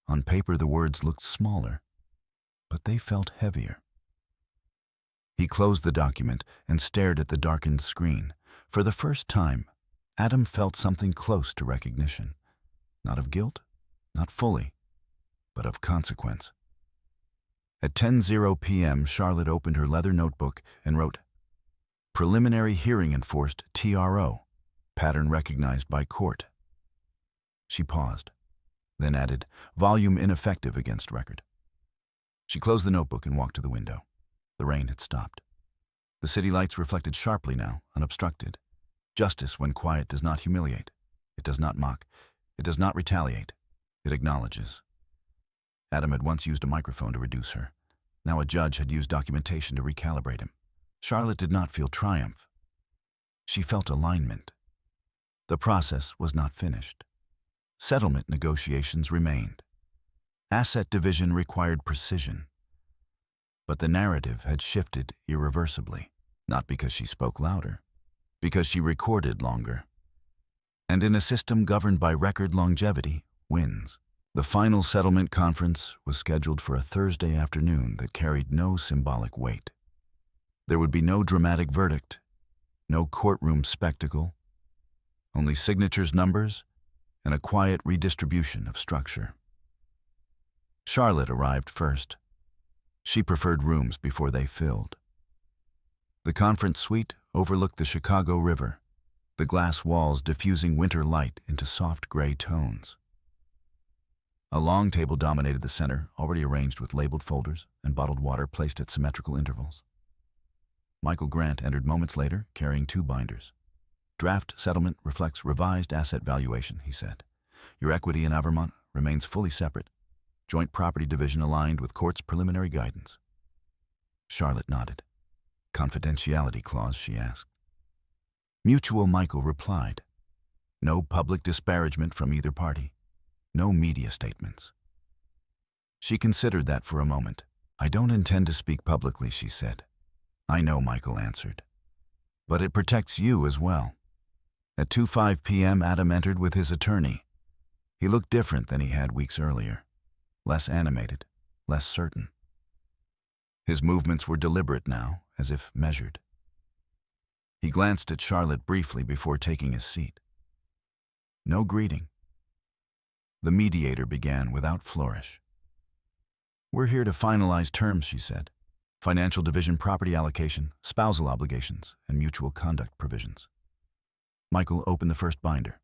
On paper, the words looked smaller, but they felt heavier. He closed the document and stared at the darkened screen. For the first time, Adam felt something close to recognition. Not of guilt, not fully, but of consequence. At 10:00 p.m., Charlotte opened her leather notebook and wrote, "Preliminary hearing enforced TRO, pattern recognized by court." She paused, then added, "Volume ineffective against record." She closed the notebook and walked to the window. The rain had stopped. The city lights reflected sharply now, unobstructed. Justice, when quiet, does not humiliate. It does not mock. It does not retaliate. It acknowledges. Adam had once used a microphone to reduce her. Now a judge had used documentation to recalibrate him. Charlotte did not feel triumph. She felt alignment. The process was not finished. Settlement negotiations remained. Asset division required precision. But the narrative had shifted irreversibly, not because she spoke louder, because she recorded longer. And in a system governed by record longevity, wins. The final settlement conference was scheduled for a Thursday afternoon that carried no symbolic weight. There would be no dramatic verdict, no courtroom spectacle, only signatures, numbers, and a quiet redistribution of structure. Charlotte arrived first. She preferred rooms before they filled. The conference suite overlooked the Chicago River, the glass walls diffusing winter light into soft gray tones. A long table dominated the center, already arranged with labeled folders and bottled water placed at symmetrical intervals. Michael Grant entered moments later, carrying 2 binders. "Draft settlement reflects revised asset valuation," he said. "Your equity in Avermont remains fully separate. Joint property division aligned with court's preliminary guidance." Charlotte nodded. "Confidentiality clause?" she asked. Mutual, Michael replied. "No public disparagement from either party. No media statements." She considered that for a moment. "I don't intend to speak publicly," she said. "I know," Michael answered. "But it protects you as well." At 2:05 p.m., Adam entered with his attorney. He looked different than he had weeks earlier. Less animated, less certain. His movements were deliberate now, as if measured. He glanced at Charlotte briefly before taking his seat. No greeting. The mediator began without flourish. "We're here to finalize terms," she said. "Financial division, property allocation, spousal obligations, and mutual conduct provisions." Michael opened the first binder.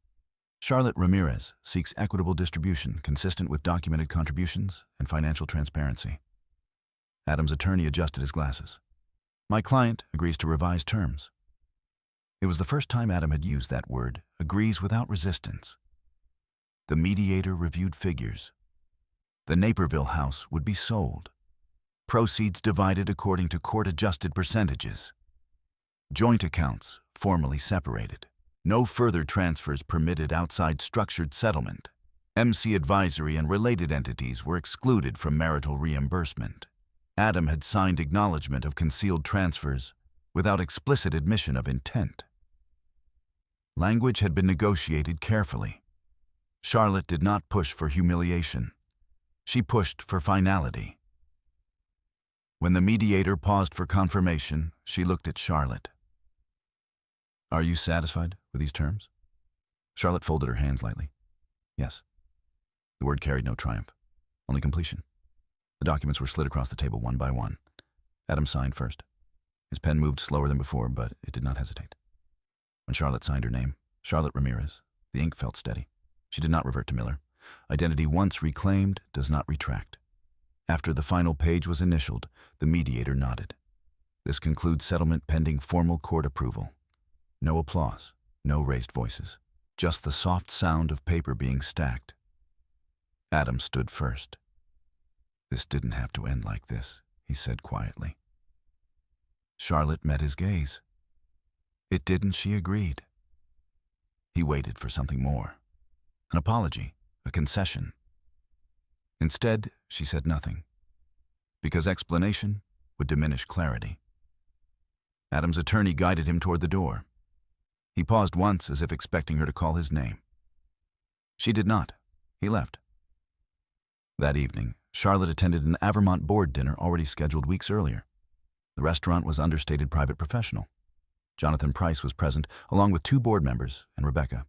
"Charlotte Ramirez seeks equitable distribution consistent with documented contributions and financial transparency." Adam's attorney adjusted his glasses. "My client agrees to revise terms." It was the first time Adam had used that word, agrees without resistance. The mediator reviewed figures. The Naperville house would be sold. Proceeds divided according to court-adjusted percentages. Joint accounts formally separated. No further transfers permitted outside structured settlement. MC Advisory and related entities were excluded from marital reimbursement. Adam had signed acknowledgement of concealed transfers without explicit admission of intent. Language had been negotiated carefully. Charlotte did not push for humiliation. She pushed for finality. When the mediator paused for confirmation, she looked at Charlotte. "Are you satisfied with these terms?" Charlotte folded her hands lightly. "Yes." The word carried no triumph, only completion. The documents were slid across the table one by one. Adam signed first. His pen moved slower than before, but it did not hesitate. When Charlotte signed her name, Charlotte Ramirez, the ink felt steady. She did not revert to Miller. Identity once reclaimed does not retract. After the final page was initialed, the mediator nodded. "This concludes settlement pending formal court approval." No applause, no raised voices, just the soft sound of paper being stacked. Adam stood first. "This didn't have to end like this," he said quietly. Charlotte met his gaze. "It didn't," she agreed. He waited for something more. An apology, a concession. Instead, she said nothing, because explanation would diminish clarity. Adam's attorney guided him toward the door. He paused once as if expecting her to call his name. She did not. He left. That evening, Charlotte attended an Avermont board dinner already scheduled weeks earlier. The restaurant was understated private professional. Jonathan Price was present, along with 2 board members and Rebecca.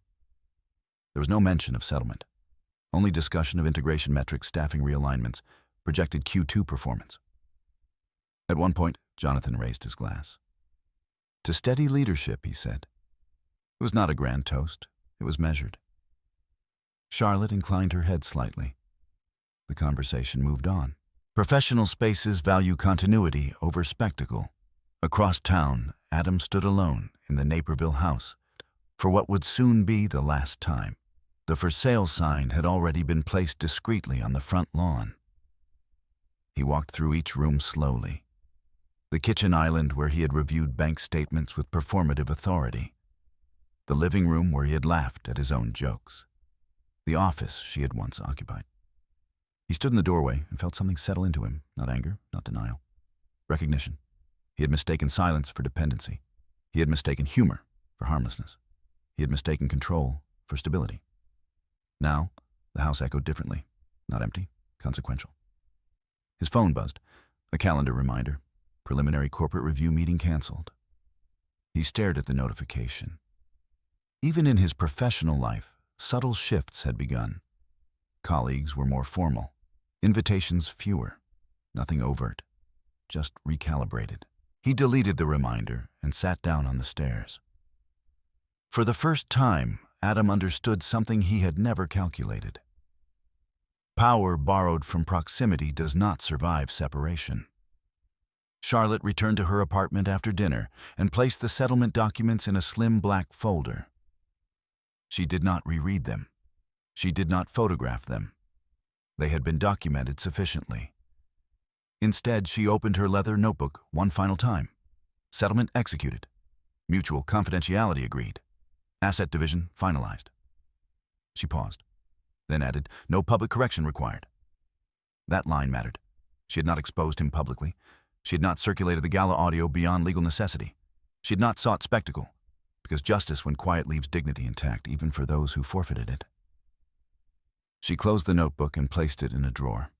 There was no mention of settlement, only discussion of integration metrics, staffing realignments, projected Q2 performance. At one point, Jonathan raised his glass. "To steady leadership," he said. It was not a grand toast. It was measured. Charlotte inclined her head slightly. The conversation moved on. Professional spaces value continuity over spectacle. Across town, Adam stood alone in the Naperville house for what would soon be the last time. The for sale sign had already been placed discreetly on the front lawn. He walked through each room slowly. The kitchen island where he had reviewed bank statements with performative authority. The living room where he had laughed at his own jokes. The office she had once occupied. He stood in the doorway and felt something settle into him, not anger, not denial. Recognition. He had mistaken silence for dependency. He had mistaken humor for harmlessness. He had mistaken control for stability. Now, the house echoed differently, not empty, consequential. His phone buzzed, a calendar reminder, preliminary corporate review meeting canceled. He stared at the notification. Even in his professional life, subtle shifts had begun. Colleagues were more formal, invitations fewer, nothing overt, just recalibrated. He deleted the reminder and sat down on the stairs. For the first time, Adam understood something he had never calculated. Power borrowed from proximity does not survive separation. Charlotte returned to her apartment after dinner and placed the settlement documents in a slim black folder. She did not reread them. She did not photograph them. They had been documented sufficiently. Instead, she opened her leather notebook one final time. Settlement executed. Mutual confidentiality agreed. Asset division finalized. She paused, then added, "No public correction required." That line mattered. She had not exposed him publicly. She had not circulated the gala audio beyond legal necessity. She had not sought spectacle, because justice when quiet leaves dignity intact, even for those who forfeited it. She closed the notebook and placed it in a drawer.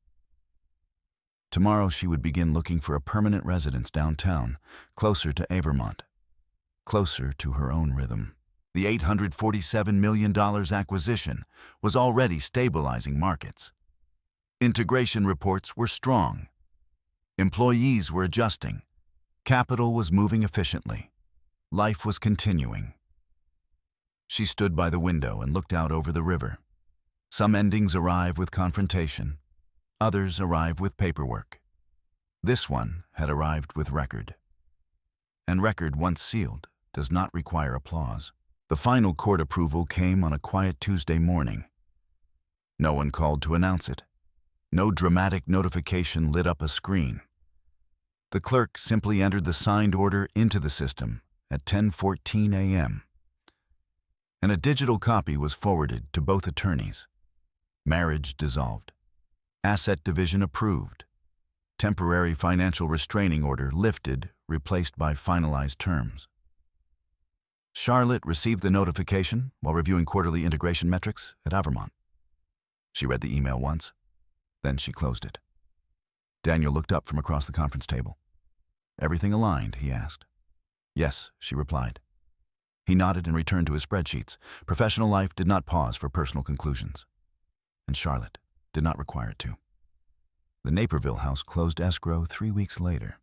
Tomorrow she would begin looking for a permanent residence downtown, closer to Avermont, closer to her own rhythm. The $847 million acquisition was already stabilizing markets. Integration reports were strong. Employees were adjusting. Capital was moving efficiently. Life was continuing. She stood by the window and looked out over the river. Some endings arrive with confrontation. Others arrive with paperwork. This one had arrived with record. And record, once sealed, does not require applause. The final court approval came on a quiet Tuesday morning. No one called to announce it. No dramatic notification lit up a screen. The clerk simply entered the signed order into the system at 10:14 a.m. And a digital copy was forwarded to both attorneys. Marriage dissolved. Asset division approved. Temporary financial restraining order lifted, replaced by finalized terms. Charlotte received the notification while reviewing quarterly integration metrics at Avermont. She read the email once, then she closed it. Daniel looked up from across the conference table. "Everything aligned?" he asked. "Yes," she replied. He nodded and returned to his spreadsheets. Professional life did not pause for personal conclusions. And Charlotte did not require it to. The Naperville house closed escrow 3 weeks later.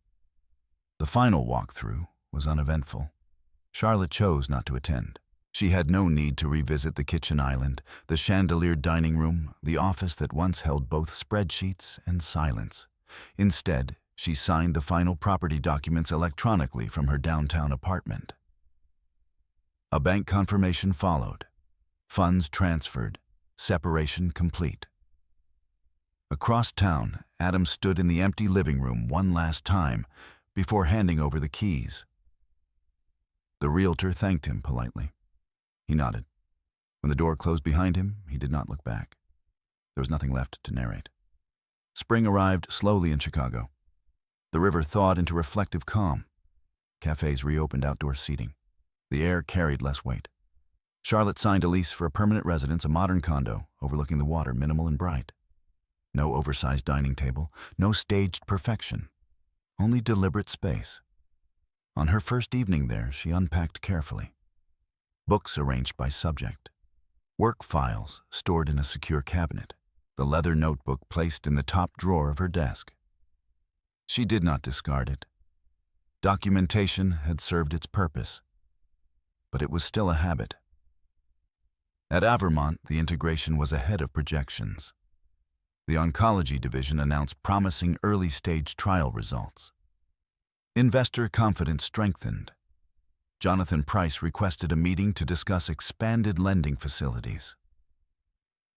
The final walkthrough was uneventful. Charlotte chose not to attend. She had no need to revisit the kitchen island, the chandeliered dining room, the office that once held both spreadsheets and silence. Instead, she signed the final property documents electronically from her downtown apartment. A bank confirmation followed. Funds transferred. Separation complete. Across town, Adam stood in the empty living room one last time before handing over the keys. The realtor thanked him politely. He nodded. When the door closed behind him, he did not look back. There was nothing left to narrate. Spring arrived slowly in Chicago. The river thawed into reflective calm. Cafes reopened outdoor seating. The air carried less weight. Charlotte signed a lease for a permanent residence, a modern condo overlooking the water, minimal and bright. No oversized dining table, no staged perfection, only deliberate space. On her first evening there, she unpacked carefully. Books arranged by subject. Work files stored in a secure cabinet. The leather notebook placed in the top drawer of her desk. She did not discard it. Documentation had served its purpose, but it was still a habit. At Avermont, the integration was ahead of projections. The oncology division announced promising early-stage trial results. Investor confidence strengthened. Jonathan Price requested a meeting to discuss expanded lending facilities.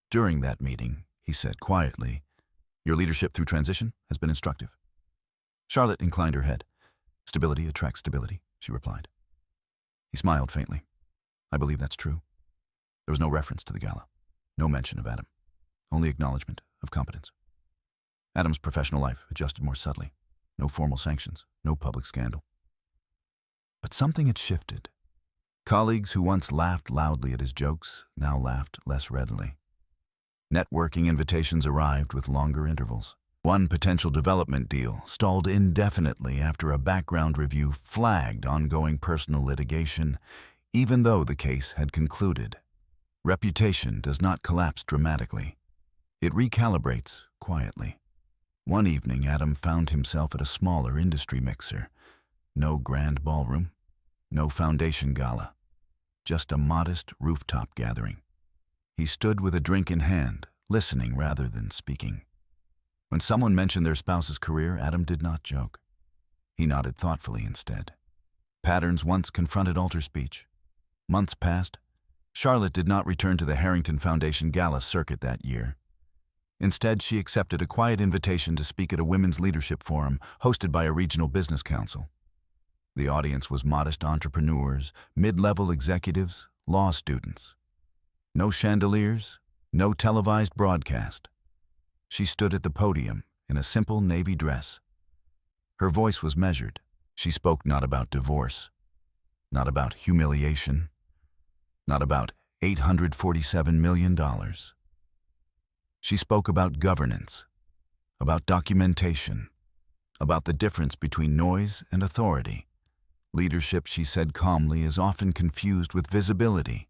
During that meeting, he said quietly, "Your leadership through transition has been instructive." Charlotte inclined her head. "Stability attracts stability," she replied. He smiled faintly. "I believe that's true." There was no reference to the gala, no mention of Adam, only acknowledgement of competence. Adam's professional life adjusted more subtly. No formal sanctions, no public scandal. But something had shifted. Colleagues who once laughed loudly at his jokes now laughed less readily. Networking invitations arrived with longer intervals. One potential development deal stalled indefinitely after a background review flagged ongoing personal litigation, even though the case had concluded. Reputation does not collapse dramatically. It recalibrates quietly. One evening, Adam found himself at a smaller industry mixer. No grand ballroom, no foundation gala, just a modest rooftop gathering. He stood with a drink in hand, listening rather than speaking. When someone mentioned their spouse's career, Adam did not joke. He nodded thoughtfully instead. Patterns once confronted alter speech. Months passed. Charlotte did not return to the Harrington Foundation Gala circuit that year. Instead, she accepted a quiet invitation to speak at a women's leadership forum hosted by a regional business council. The audience was modest entrepreneurs, mid-level executives, law students. No chandeliers, no televised broadcast. She stood at the podium in a simple navy dress. Her voice was measured. She spoke not about divorce, not about humiliation, not about $847 million. She spoke about governance, about documentation, about the difference between noise and authority. Leadership, she said calmly, is often confused with visibility,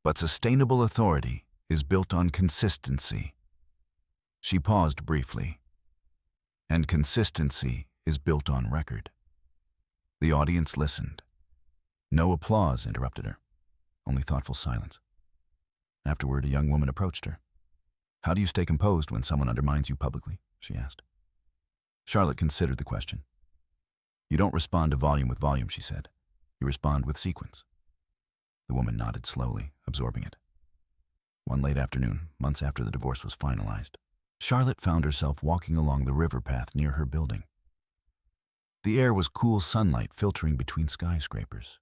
but sustainable authority is built on consistency. She paused briefly. And consistency is built on record. The audience listened. No applause interrupted her, only thoughtful silence. Afterward, a young woman approached her. "How do you stay composed when someone undermines you publicly?" she asked. Charlotte considered the question. "You don't respond to volume with volume," she said. "You respond with sequence." The woman nodded slowly, absorbing it. One late afternoon, months after the divorce was finalized, Charlotte found herself walking along the river path near her building. The air was cool sunlight filtering between skyscrapers.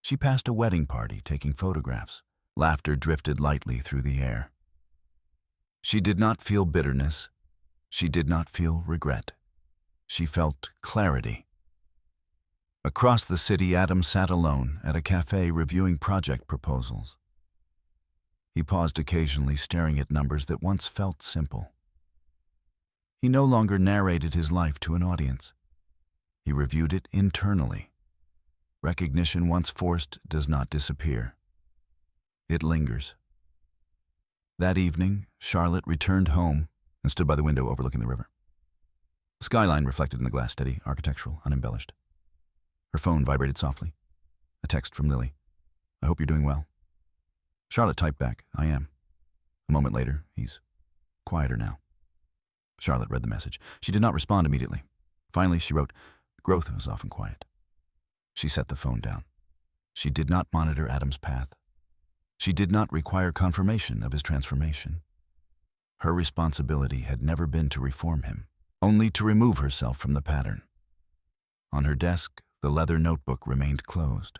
She passed a wedding party taking photographs. Laughter drifted lightly through the air. She did not feel bitterness. She did not feel regret. She felt clarity. Across the city, Adam sat alone at a cafe reviewing project proposals. He paused occasionally, staring at numbers that once felt simple. He no longer narrated his life to an audience. He reviewed it internally. Recognition once forced does not disappear. It lingers. That evening, Charlotte returned home and stood by the window overlooking the river. The skyline reflected in the glass, steady, architectural, unembellished. Her phone vibrated softly. A text from Lily. "I hope you're doing well." Charlotte typed back, "I am." A moment later, "He's quieter now." Charlotte read the message. She did not respond immediately. Finally, she wrote, "Growth is often quiet." She set the phone down. She did not monitor Adam's path. She did not require confirmation of his transformation. Her responsibility had never been to reform him, only to remove herself from the pattern. On her desk, the leather notebook remained closed.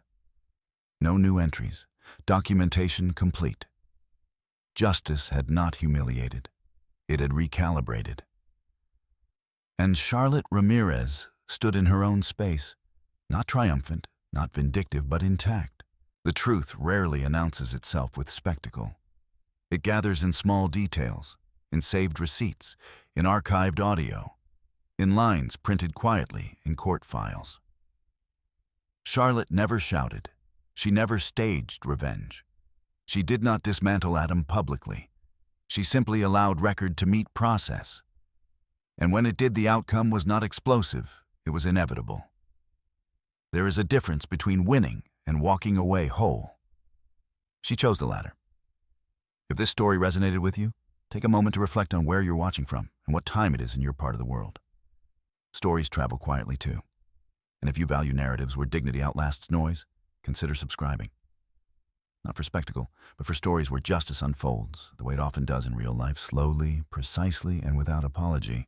No new entries. Documentation complete. Justice had not humiliated. It had recalibrated. And Charlotte Ramirez stood in her own space, not triumphant, not vindictive, but intact. The truth rarely announces itself with spectacle. It gathers in small details, in saved receipts, in archived audio, in lines printed quietly in court files. Charlotte never shouted. She never staged revenge. She did not dismantle Adam publicly. She simply allowed record to meet process. And when it did, the outcome was not explosive, it was inevitable. There is a difference between winning and walking away whole. She chose the latter. If this story resonated with you, take a moment to reflect on where you're watching from and what time it is in your part of the world. Stories travel quietly too. And if you value narratives where dignity outlasts noise, consider subscribing. Not for spectacle, but for stories where justice unfolds, the way it often does in real life, slowly, precisely, and without apology.